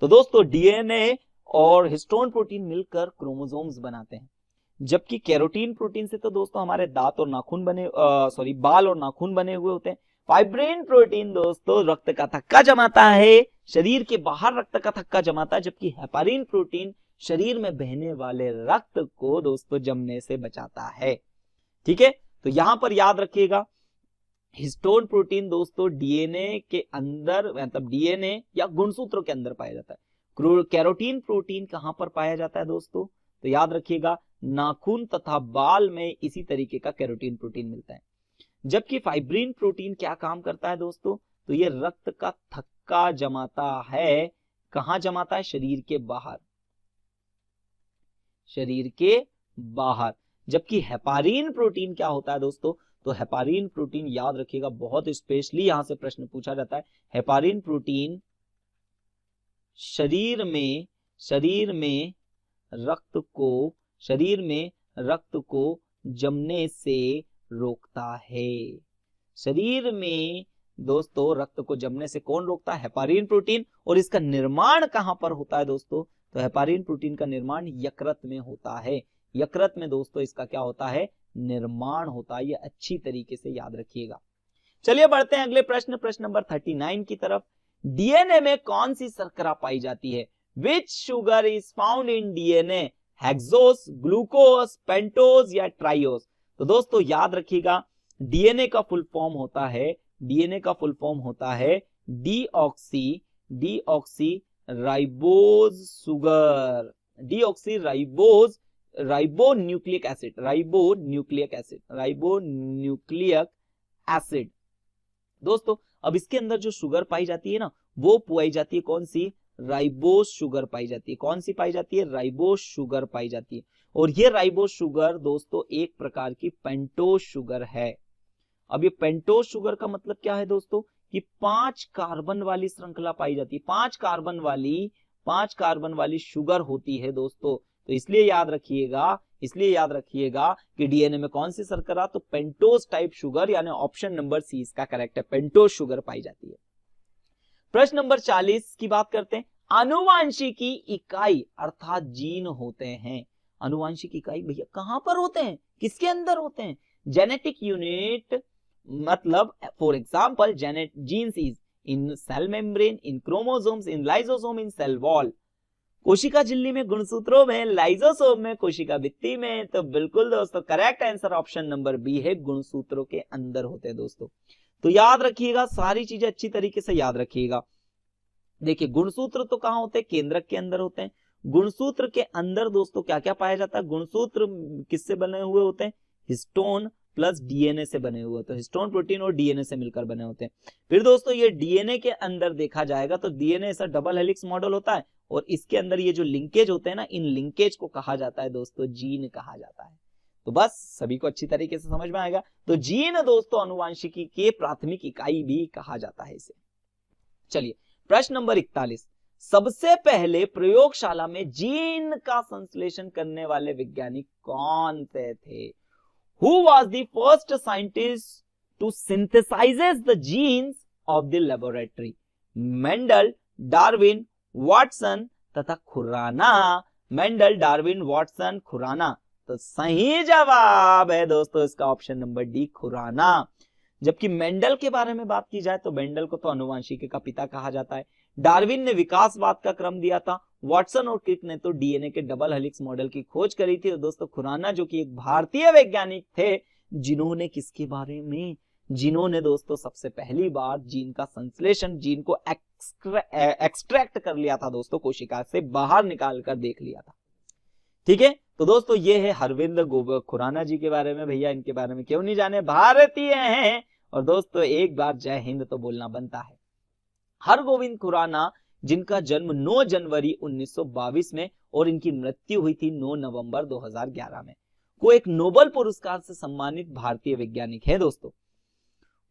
तो दोस्तों डीएनए और हिस्टोन प्रोटीन मिलकर क्रोमोसोम्स बनाते हैं, जबकि कैरोटीन प्रोटीन से तो दोस्तों हमारे दांत और नाखून बाल और नाखून बने हुए होते हैं। फाइब्रिन प्रोटीन दोस्तों रक्त का थक्का जमाता है, शरीर के बाहर रक्त का थक्का जमाता है, जबकि हेपारिन प्रोटीन शरीर में बहने वाले रक्त को दोस्तों जमने से बचाता है। ठीक है, तो यहां पर याद रखिएगा हिस्टोन प्रोटीन दोस्तों डीएनए के अंदर, मतलब डीएनए या गुणसूत्रों के अंदर पाया जाता है। कैरोटीन प्रोटीन कहां पर पाया जाता है दोस्तों? तो याद रखिएगा नाखून तथा बाल में इसी तरीके का कैरोटीन प्रोटीन मिलता है। जबकि फाइब्रिन प्रोटीन क्या काम करता है दोस्तों? तो ये रक्त का थक्का जमाता है। कहां जमाता है? शरीर के बाहर। जबकि हेपारिन प्रोटीन क्या होता है दोस्तों? तो हेपारिन प्रोटीन याद रखिएगा, बहुत स्पेशली यहां से प्रश्न पूछा जाता है। हेपारिन प्रोटीन शरीर में रक्त को जमने से रोकता है। शरीर में दोस्तों रक्त को जमने से कौन रोकता है? Heparin protein. और इसका निर्माण कहां पर होता है दोस्तों? तो हेपारिन प्रोटीन का निर्माण यकृत में होता है। यकृत में दोस्तों इसका क्या होता है? निर्माण होता है। ये अच्छी तरीके से याद रखिएगा। चलिए बढ़ते हैं अगले प्रश्न, प्रश्न नंबर 39 की तरफ। डीएनए में कौन सी शर्करा पाई जाती है? Which sugar is found in DNA? Hexose, glucose, pentose या ट्राइओस? तो दोस्तों याद रखिएगा डीएनए का फुल फॉर्म होता है deoxy ribose sugar. Deoxy ribose ribonucleic acid. दोस्तों अब इसके अंदर जो शुगर पाई जाती है ना, वो पाई जाती है कौन सी, राइबोस शुगर पाई जाती है। कौन सी पाई जाती है, राइबोस शुगर पाई जाती है। और ये राइबोस शुगर दोस्तों एक प्रकार की पेंटोस शुगर है। अब ये पेंटोस शुगर का मतलब क्या है दोस्तों, कि 5 कार्बन वाली श्रृंखला पाई जाती है, 5 कार्बन वाली शुगर होती है दोस्तों। तो इसलिए याद रखिएगा कि डीएनए में कौन सी शर्करा, तो पेंटोस टाइप शुगर, यानी ऑप्शन नंबर सी इसका करेक्ट है, पेंटोस शुगर पाई जाती है। प्रश्न नंबर 40 की बात करते हैं। आनुवांशिकी इकाई अर्थात जीन होते हैं। आनुवांशिक इकाई भैया कहां पर होते हैं, किसके अंदर होते हैं, जेनेटिक यूनिट, मतलब for example genes is in cell membrane, in chromosomes, in lysosome, in cell wall. कोशिका झिल्ली में, गुणसूत्रों में, लाइसोसोम में, कोशिका भित्ति में। तो बिल्कुल दोस्तों correct answer option number B है, गुणसूत्रों के अंदर होते हैं दोस्तों। तो याद रखिएगा, सारी चीजें अच्छी तरीके से याद रखिएगा। देखिए गुणसूत्र तो कहां होते हैं, केंद्रक के अंदर होते हैं। गुणसूत्र के अंदर दोस्तों क्या क्या पाया जाता है, गुणसूत्र किससे बने हुए होते हैं, हिस्टोन प्लस डीएनए से बने हुए होते हैं, हिस्टोन प्रोटीन और डीएनए से मिलकर बने होते हैं। फिर दोस्तों ये डीएनए के अंदर देखा जाएगा तो डीएनए ऐसा डबल हेलिक्स मॉडल होता है, और इसके अंदर ये जो लिंकेज होते हैं ना, इन लिंकेज को कहा जाता है दोस्तों जीन कहा जाता है। तो बस सभी को अच्छी तरीके से समझ में आएगा। तो जीन दोस्तों आनुवांशिकी के प्राथमिक इकाई भी कहा जाता है इसे। चलिए प्रश्न नंबर 41, सबसे पहले प्रयोगशाला में जीन का संश्लेषण करने वाले वैज्ञानिक कौन से थे? Who was the first scientist to synthesize the genes of the laboratory? Mendel, Darwin, Watson तथा Khorana. Mendel, Darwin, Watson, Khorana. तो सही जवाब है दोस्तों इसका ऑप्शन नंबर डी, खुराना। जबकि मेंडल के बारे में बात की जाए तो मेंडल को तो आनुवांशिकी का पिता कहा जाता है। डार्विन ने विकासवाद का क्रम दिया था। वाटसन और क्रिक ने तो डीएनए के डबल हेलिक्स मॉडल की खोज करी थी। और दोस्तों खुराना जो कि एक भारतीय वैज्ञानिक थे, जिन्होंने किसके बारे में, जिन्होंने दोस्तों सबसे पहली बार जीन का संश्लेषण, जीन को एक्सट्रैक्ट कर लिया था दोस्तों, कोशिका से बाहर निकाल कर देख लिया था। ठीक है, तो दोस्तों ये है हरविंद खुराना जी के बारे में। भैया इनके बारे में क्यों नहीं जाने, भारतीय हैं। और दोस्तों एक बार जय हिंद तो बोलना बनता है। हरगोविंद खुराना जिनका जन्म 9 जनवरी 1922 में और इनकी मृत्यु हुई थी 9 नवंबर 2011 में, को एक नोबेल पुरस्कार से सम्मानित भारतीय वैज्ञानिक है दोस्तों।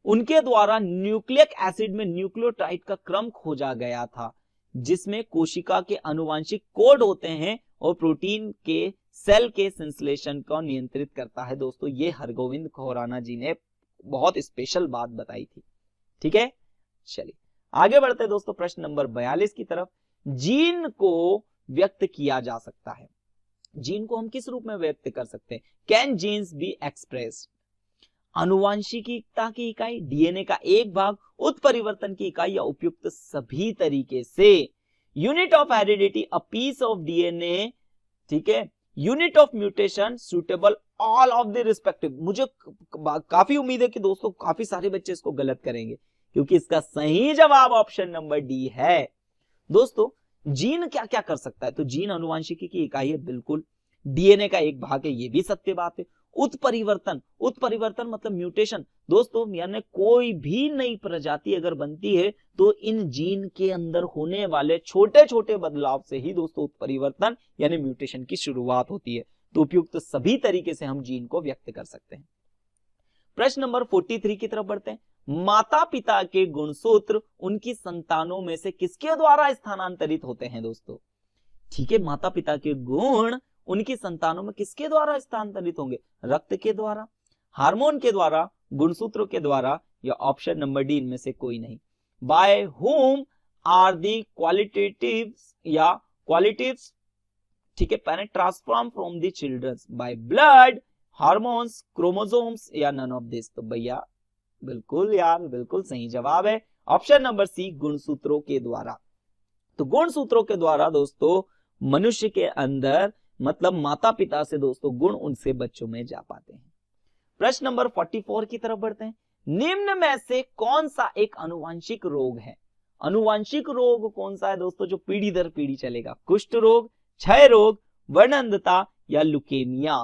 उनके द्वारा न्यूक्लिक एसिड में न्यूक्लियोटाइड का क्रम खोजा गया था, जिसमें कोशिका के आनुवांशिक कोड होते हैं और प्रोटीन के सेल के संश्लेषण को नियंत्रित करता है दोस्तों। ये हरगोविंद खुराना जी ने बहुत स्पेशल बात बताई थी। ठीक है, चलिए आगे बढ़ते हैं दोस्तों प्रश्न नंबर 42 की तरफ। जीन को व्यक्त किया जा सकता है, जीन को हम किस रूप में व्यक्त कर सकते हैं? Can genes be expressed? आनुवांशिकता की इकाई, डीएनए का एक भाग, उत्परिवर्तन की इकाई या उपयुक्त सभी तरीके से। Unit of heredity, a piece of DNA. ठीक है, unit of mutation, suitable all of the respective. मुझे काफी उम्मीद है कि दोस्तों काफी सारे बच्चे इसको गलत करेंगे, क्योंकि इसका सही जवाब ऑप्शन नंबर डी है। दोस्तों जीन क्या क्या कर सकता है? तो जीन आनुवांशिकी की इकाई है, बिल्कुल। डीएनए का एक भाग है, ये भी सत्य बात है। उत्परिवर्तन, उत्परिवर्तन मतलब म्यूटेशन दोस्तों, यानी कोई भी नई प्रजाति अगर बनती है तो इन जीन के अंदर होने वाले छोटे छोटे बदलाव से ही दोस्तों उत्परिवर्तन यानी म्यूटेशन की शुरुआत होती है। तो उपयुक्त सभी तरीके से हम जीन को व्यक्त कर सकते हैं। प्रश्न नंबर 43 की तरफ बढ़ते हैं। माता पिता के गुणसूत्र उनकी संतानों में से किसके द्वारा स्थानांतरित होते हैं दोस्तों? ठीक है, माता पिता के गुण उनकी संतानों में किसके द्वारा स्थानांतरित होंगे? रक्त के द्वारा, हार्मोन के द्वारा, गुणसूत्रों के द्वारा, या ऑप्शन नंबर डी इनमें से कोई नहीं। बाय हुम आर दी क्वालिटेटिव्स या क्वालिटिव्स, ठीक है, parent transform from the childrens by blood, hormones, chromosomes, या नन ऑफ दिस? तो भैया बिल्कुल यार, बिल्कुल सही जवाब है ऑप्शन नंबर सी, गुणसूत्रों के द्वारा। तो गुणसूत्रों के द्वारा दोस्तों मनुष्य के अंदर मतलब माता पिता से दोस्तों गुण उनसे बच्चों में जा पाते हैं। प्रश्न नंबर 44 की तरफ बढ़ते हैं। निम्न में से कौन सा एक आनुवांशिक रोग है? आनुवांशिक रोग कौन सा है दोस्तों जो पीढ़ी दर पीढ़ी चलेगा? कुष्ठ रोग, क्षय रोग, वर्णअंधता, या लुकेमिया।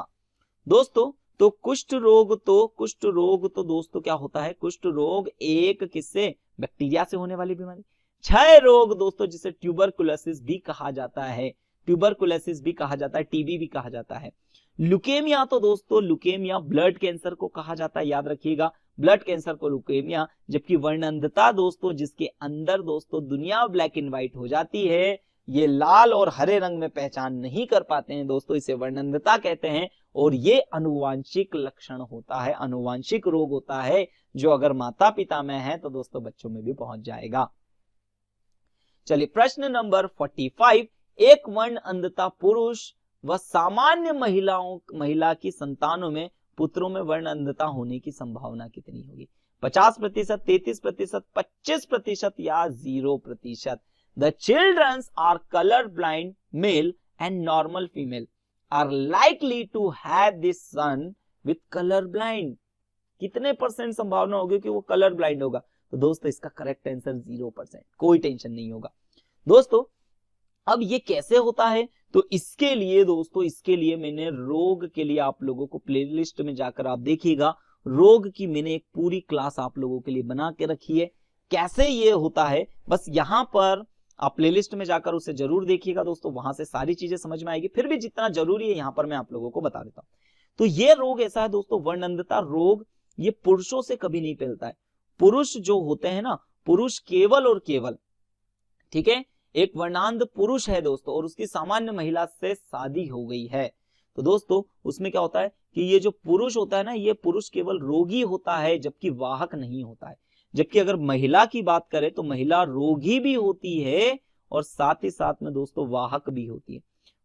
दोस्तों तो कुष्ठ रोग तो दोस्तों क्या होता है, कुष्ठ रोग एक किससे, बैक्टीरिया से होने वाली बीमारी। क्षय रोग दोस्तों जिसे ट्यूबरकुलोसिस भी कहा जाता है, ट्यूबरकुलोसिस भी कहा जाता है, टीबी भी कहा जाता है। लुकेमिया तो दोस्तों लुकेमिया ब्लड कैंसर को कहा जाता है, याद रखिएगा ब्लड कैंसर को लुकेमिया। जबकि वर्णअंधता दोस्तों जिसके अंदर दोस्तों दुनिया ब्लैक एंड व्हाइट हो जाती है, ये लाल और हरे रंग में पहचान नहीं कर पाते हैं दोस्तों, इसे वर्णअंधता कहते हैं। और ये अनुवांशिक लक्षण होता है, अनुवांशिक रोग होता है, जो अगर माता पिता में है तो दोस्तों बच्चों में भी पहुंच जाएगा। चलिए प्रश्न नंबर 45, एक वर्णअंधता पुरुष व सामान्य महिला की संतानों में पुत्रों में वर्णअंधता होने की संभावना कितनी होगी? 50%, 33%, 25% या 0%? The children are color blind male and normal female are likely to have this son with color blind. कितने परसेंट संभावना होगी कि वो कलर ब्लाइंड होगा? तो दोस्तों इसका करेक्ट आंसर 0%, कोई टेंशन नहीं होगा। दोस्तों अब ये कैसे होता है, तो इसके लिए दोस्तों इसके लिए मैंने रोग के लिए आप लोगों को प्लेलिस्ट में जाकर आप देखिएगा, रोग की मैंने एक पूरी क्लास आप लोगों के लिए बना के रखी है, कैसे ये होता है। बस यहाँ पर आप प्लेलिस्ट में जाकर उसे जरूर देखिएगा दोस्तों, वहां से सारी चीजें समझ में आएगी। फिर भी जितना जरूरी है यहाँ पर मैं आप लोगों को बता देता हूँ। तो ये रोग ऐसा है दोस्तों, वर्णअंधता रोग, ये पुरुषों से कभी नहीं फैलता है। पुरुष जो होते हैं ना, पुरुष केवल और केवल, ठीक है, एक वर्णांध पुरुष है दोस्तों और उसकी सामान्य महिला से शादी हो गई है, तो दोस्तों उसमें क्या होता है कि ये जो पुरुष होता है ना, ये पुरुष केवल रोगी होता है, जबकि वाहक नहीं होता है। जबकि अगर महिला की बात करें तो महिला रोगी भी होती है और साथ ही साथ में दोस्तों वाहक भी होती है।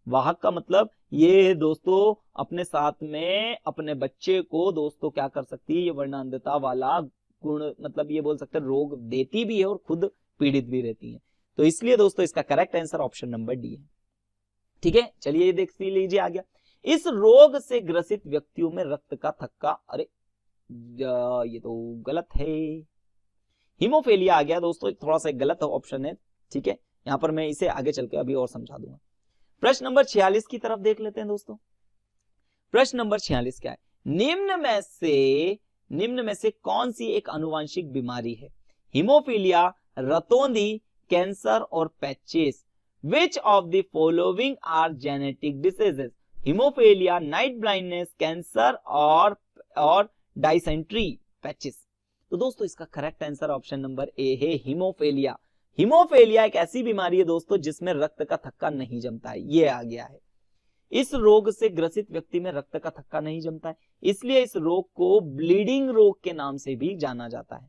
वाहक का मतलब ये दोस्तों अपने साथ में अपने बच्चे को दोस्तों क्या कर सकती है, ये वर्णांधता वाला गुण मतलब ये बोल सकते हैं रोग देती भी है और खुद पीड़ित भी रहती है। तो इसलिए दोस्तों इसका correct answer option number D है। ठीक है, चलिए देख लीजिए आ गया। इस रोग से ग्रसित व्यक्तियों में रक्त का थक्का, अरे ये तो गलत है, हीमोफीलिया आ गया दोस्तों, थोड़ा सा गलत ऑप्शन है। ठीक है, यहां पर मैं इसे आगे चल के अभी और समझा दूंगा। प्रश्न नंबर 46 की तरफ देख लेते हैं दोस्तों। प्रश्न नंबर 46 क्या है, निम्न में से कौन सी एक आनुवांशिक बीमारी है? हीमोफीलिया, रतौंधी, कैंसर और patches. Which of the following are genetic diseases? Haemophilia, night blindness, cancer और डाइसेंट्री, पैचेस। तो दोस्तों इसका correct answer option number A है, हीमोफीलिया। हीमोफीलिया एक ऐसी बीमारी है दोस्तों जिसमें रक्त का थक्का नहीं जमता है, ये आ गया है। इस रोग से ग्रसित व्यक्ति में रक्त का थक्का नहीं जमता है, इसलिए इस रोग को ब्लीडिंग रोग के नाम से भी जाना जाता है।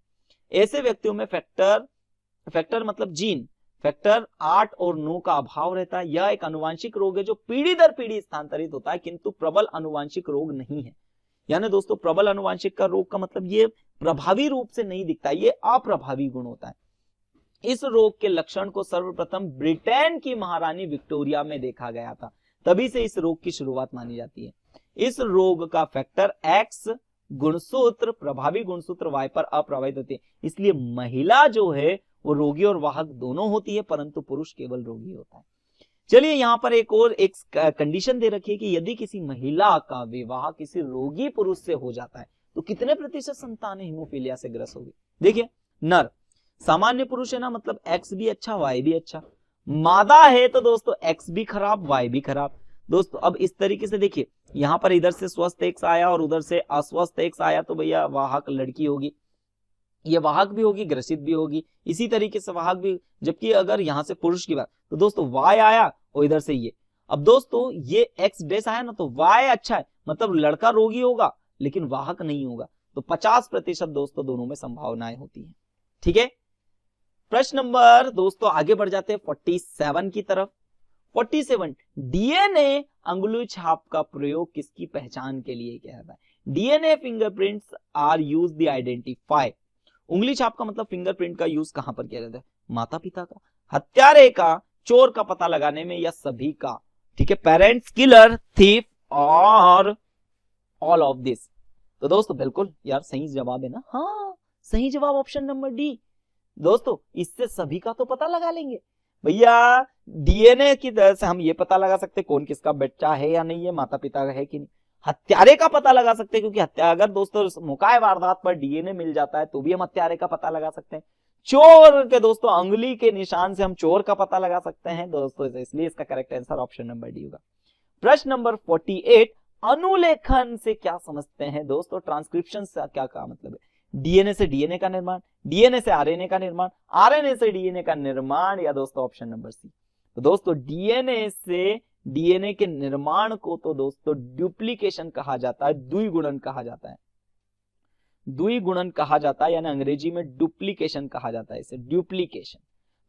ऐसे व्यक्तियों में फैक्टर मतलब जीन फैक्टर 8 और 9 का अभाव रहता है। यह एक आनुवांशिक रोग है जो पीढ़ी दर पीढ़ी स्थानांतरित होता है, किंतु प्रबल आनुवांशिक रोग नहीं है। यानी दोस्तों प्रबल आनुवांशिक का रोग का मतलब ये प्रभावी रूप से नहीं दिखता, ये अप्रभावी गुण होता है। इस रोग के लक्षण को सर्वप्रथम ब्रिटेन की महारानी विक्टोरिया में देखा गया था, तभी से इस रोग की शुरुआत मानी जाती है। इस रोग का फैक्टर एक्स गुणसूत्र प्रभावी गुणसूत्र वाई पर अप्रभावित होती है, इसलिए महिला जो है वो रोगी और वाहक दोनों होती है, परंतु पुरुष केवल रोगी होता है। चलिए यहाँ पर एक कंडीशन दे रखी है कि यदि किसी महिला का विवाह किसी रोगी पुरुष से हो जाता है तो कितने प्रतिशत संतान हीमोफीलिया से ग्रस्त होगी? देखिए, नर सामान्य पुरुष है ना, मतलब एक्स भी अच्छा वाई भी अच्छा। मादा है तो दोस्तों एक्स भी खराब वाई भी खराब। दोस्तों अब इस तरीके से देखिए, यहाँ पर इधर से स्वस्थ एक्स आया और उधर से अस्वस्थ एक्स आया, तो भैया वाहक लड़की होगी, ये वाहक भी होगी ग्रसित भी होगी, इसी तरीके से वाहक भी। जबकि अगर यहाँ से पुरुष की बात, तो दोस्तों वाई आया और इधर से ये, अब दोस्तों ये एक्स डैश आया ना, तो वाई अच्छा है, मतलब लड़का रोगी होगा लेकिन वाहक नहीं होगा। तो 50% दोस्तों दोनों में संभावनाएं होती है। ठीक है, प्रश्न नंबर दोस्तों आगे बढ़ जाते हैं 47 की तरफ। 47, डीएनए अंगुली छाप का प्रयोग किसकी पहचान के लिए किया जाता है? DNA fingerprints are used to identify. उंगली छाप का मतलब फिंगरप्रिंट का यूज कहां पर किया जाता है? माता पिता का, हत्यारे का, चोर का पता लगाने में, या सभी का। ठीक है, पेरेंट्स, किलर, थीफ और ऑल ऑफ दिस। तो दोस्तों बिल्कुल यार सही जवाब है ना, हाँ सही जवाब ऑप्शन नंबर डी। दोस्तों इससे सभी का तो पता लगा लेंगे भैया डीएनए की तरह से हम ये पता लगा सकते कौन किसका बच्चा है या नहीं है, माता पिता है कि नहीं। हत्यारे का पता लगा सकते हैं, क्योंकि हत्या अगर दोस्तों मौका वारदात पर डीएनए मिल जाता है तो भी हम हत्यारे का पता लगा सकते हैं। चोर के दोस्तों अंगुली के निशान से हम चोर का पता लगा सकते हैं दोस्तों, इसलिए इसका correct answer option number D होगा। प्रश्न नंबर 48, अनुलेखन से क्या समझते हैं दोस्तों? ट्रांसक्रिप्शन से क्या मतलब है? डीएनए से डीएनए का निर्माण, डीएनए से आरएनए का निर्माण, आरएनए से डीएनए का निर्माण, या दोस्तों ऑप्शन नंबर सी। तो दोस्तों डीएनए से डीएनए के निर्माण को तो दोस्तों डुप्लीकेशन कहा जाता है, द्विगुणन कहा जाता है, द्विगुणन कहा जाता है, यानी अंग्रेजी में डुप्लीकेशन कहा जाता है, इसे डुप्लीकेशन।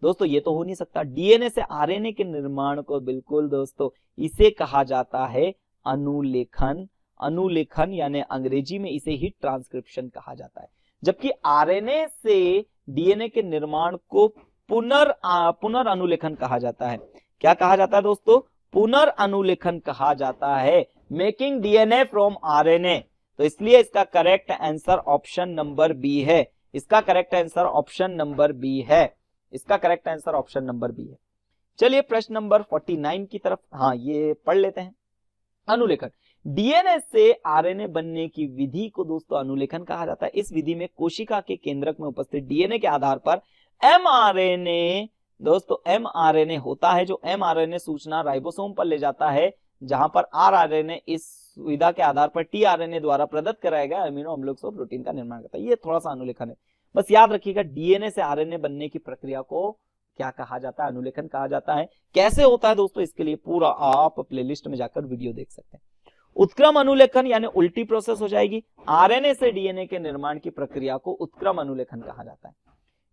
दोस्तों ये तो हो नहीं सकता। डीएनए से आरएनए के निर्माण को बिल्कुल दोस्तों इसे कहा जाता है अनुलेखन, अनुलेखन यानी अंग्रेजी में इसे ही ट्रांसक्रिप्शन कहा जाता है। जबकि आरएनए से डीएनए के निर्माण को पुनर्अनुलेखन कहा जाता है। क्या कहा जाता है दोस्तों? पुनर्अनुलेखन कहा जाता है, मेकिंग डीएनए फ्रॉम आरएनए। तो इसलिए इसका correct answer option number B है, इसका correct answer option number B है, इसका correct answer option number B है। चलिए प्रश्न नंबर 49 की तरफ, हाँ ये पढ़ लेते हैं। अनुलेखन, डीएनए से आरएनए बनने की विधि को दोस्तों अनुलेखन कहा जाता है। इस विधि में कोशिका के केंद्रक में उपस्थित डीएनए के आधार पर एमआरएनए दोस्तों एमआरएनए होता है, जो एमआरएनए सूचना राइबोसोम पर ले जाता है, जहां पर आरआरएनए इस सुविधा के आधार पर टीआरएनए द्वारा प्रदत्त कराया गया अमीनो अम्लों से प्रोटीन का निर्माण करता है। ये थोड़ा सा अनुलेखन है, बस याद रखिएगा डीएनए से आरएनए बनने की प्रक्रिया को क्या कहा जाता है? अनुलेखन कहा जाता है। कैसे होता है दोस्तों, इसके लिए पूरा आप प्लेलिस्ट में जाकर वीडियो देख सकते हैं। उत्क्रम अनुलेखन यानी उल्टी प्रोसेस हो जाएगी। आरएनए से डीएनए के निर्माण की प्रक्रिया को उत्क्रम अनुलेखन कहा जाता है।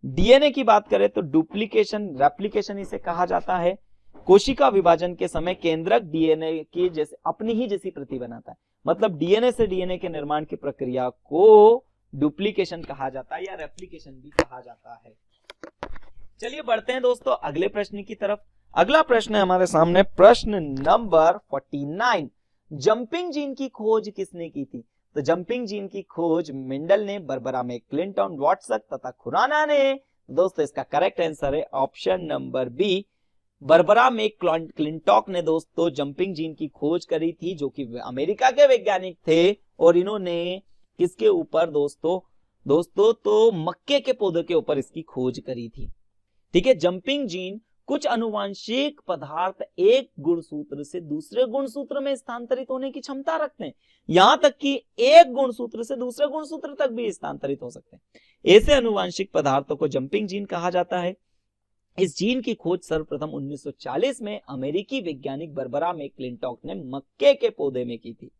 डीएनए की बात करें तो डुप्लीकेशन, रेप्लिकेशन इसे कहा जाता है। कोशिका विभाजन के समय केंद्रक डीएनए की जैसे अपनी ही जैसी प्रति बनाता है, मतलब डीएनए से डीएनए के निर्माण की प्रक्रिया को डुप्लीकेशन कहा जाता है या रेप्लिकेशन भी कहा जाता है। चलिए बढ़ते हैं दोस्तों अगले प्रश्न की तरफ। अगला प्रश्न है हमारे सामने प्रश्न नंबर 49, जंपिंग जीन की खोज किसने की थी? तो जंपिंग जीन की खोज मेंडल ने, बर्बरा में क्लिंटन, वाटसन तथा खुराना ने। दोस्तों इसका करेक्ट आंसर है ऑप्शन नंबर बी, बर्बरा में क्लिंटॉक ने दोस्तों जंपिंग जीन की खोज करी थी, जो कि अमेरिका के वैज्ञानिक थे। और इन्होंने किसके ऊपर दोस्तों तो मक्के के पौधे के ऊपर इसकी खोज करी थी। ठीक है, जंपिंग जीन कुछ अनुवांशिक पदार्थ एक गुणसूत्र से दूसरे गुणसूत्र में स्थानांतरित होने की क्षमता रखते हैं, यहां तक कि एक गुणसूत्र से दूसरे गुणसूत्र तक भी स्थानांतरित हो सकते हैं। ऐसे अनुवांशिक पदार्थों को जंपिंग जीन कहा जाता है। इस जीन की खोज सर्वप्रथम 1940 में अमेरिकी वैज्ञानिक बर्बरा में क्लिंटॉक ने मक्के के पौधे में की थी,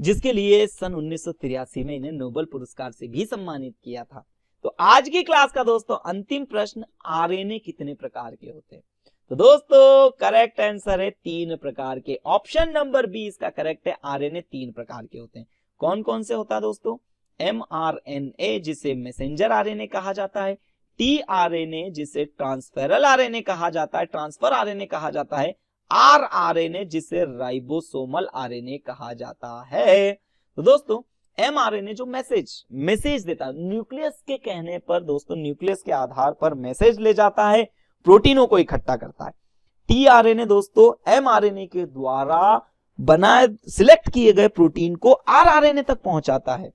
जिसके लिए सन 1983 में इन्हें नोबेल पुरस्कार से भी सम्मानित किया था। तो आज की क्लास का दोस्तों अंतिम प्रश्न, आरएनए कितने प्रकार के होते हैं? तो दोस्तों करेक्ट आंसर है 3 प्रकार के, ऑप्शन नंबर बी इसका करेक्ट है। आरएनए 3 प्रकार के होते हैं। कौन कौन से होता है दोस्तों? एमआरएनए जिसे मैसेंजर आरएनए कहा जाता है, टीआरएनए जिसे ट्रांसफेरल आरएनए कहा जाता है, ट्रांसफर आरएनए कहा जाता है, आरआरएनए जिसे राइबोसोमल आरएनए कहा जाता है। तो दोस्तों एमआरएनए जो मैसेज देता है, न्यूक्लियस के कहने पर दोस्तों, न्यूक्लियस के आधार पर मैसेज ले जाता है, प्रोटीनों को इकट्ठा करता है। टीआरएनए दोस्तों एमआरएनए के द्वारा बनाए सिलेक्ट किए गए प्रोटीन को आरआरएनए तक पहुंचाता है,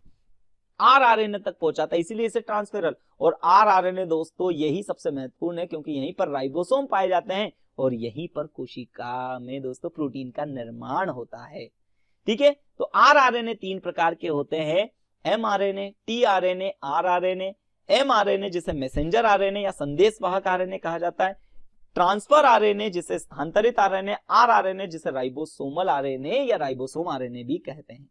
आरआरएनए तक पहुंचाता है, इसीलिए इसे ट्रांसफेरल। और आरआरएनए दोस्तों यही सबसे महत्वपूर्ण है, क्योंकि यहीं पर राइबोसोम पाए जाते हैं और यहीं पर कोशिका में दोस्तों प्रोटीन का निर्माण होता है। ठीक है, तो आरआरएनए 3 प्रकार के होते हैं, एमआरएनए, टीआरएनए, आरआरएनए। एमआरएनए जिसे मैसेंजर आरएनए या संदेशवाहक आरएनए कहा जाता है, ट्रांसफर आरएनए जिसे स्थानांतरित आरएनए, आरआरएनए जिसे राइबोसोमल आरएनए या राइबोसोम आरएनए भी कहते हैं।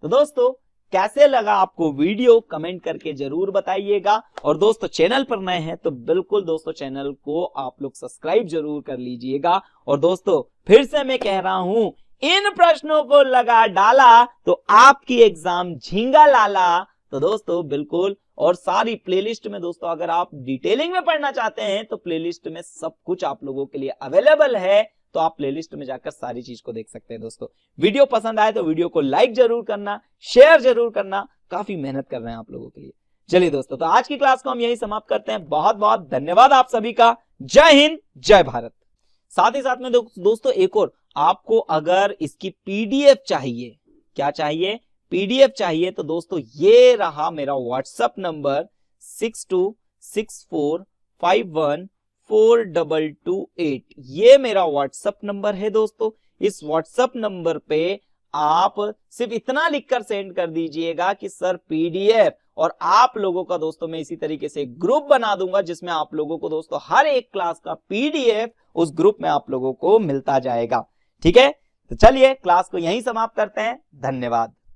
तो दोस्तों कैसे लगा आपको वीडियो, कमेंट करके जरूर बताइएगा। और दोस्तों चैनल पर नए हैं तो बिल्कुल दोस्तों चैनल को आप लोग सब्सक्राइब जरूर कर लीजिएगा। और दोस्तों फिर से मैं कह रहा हूं, इन प्रश्नों को लगा डाला तो आपकी एग्जाम झींगा लाला। तो दोस्तों बिल्कुल, और सारी प्लेलिस्ट में दोस्तों अगर आप डिटेलिंग में पढ़ना चाहते हैं तो प्लेलिस्ट में सब कुछ आप लोगों के लिए अवेलेबल है, तो आप प्लेलिस्ट में जाकर सारी चीज को देख सकते हैं। दोस्तों वीडियो पसंद आए तो वीडियो को लाइक जरूर करना, शेयर जरूर करना, काफी मेहनत कर रहे हैं आप लोगों के लिए। चलिए दोस्तों, तो आज की क्लास को हम यही समाप्त करते हैं। बहुत बहुत धन्यवाद आप सभी का। जय हिंद, जय भारत। साथ ही साथ में दोस्तों एक और, आपको अगर इसकी पीडीएफ चाहिए, क्या चाहिए, पीडीएफ चाहिए, तो दोस्तों ये रहा मेरा व्हाट्सएप नंबर 6264514228। ये मेरा व्हाट्सएप नंबर है दोस्तों। इस व्हाट्सएप नंबर पे आप सिर्फ इतना लिखकर सेंड कर दीजिएगा कि सर पीडीएफ, और आप लोगों का दोस्तों मैं इसी तरीके से ग्रुप बना दूंगा जिसमें आप लोगों को दोस्तों हर एक क्लास का पीडीएफ उस ग्रुप में आप लोगों को मिलता जाएगा। ठीक है, तो चलिए क्लास को यहीं समाप्त करते हैं। धन्यवाद।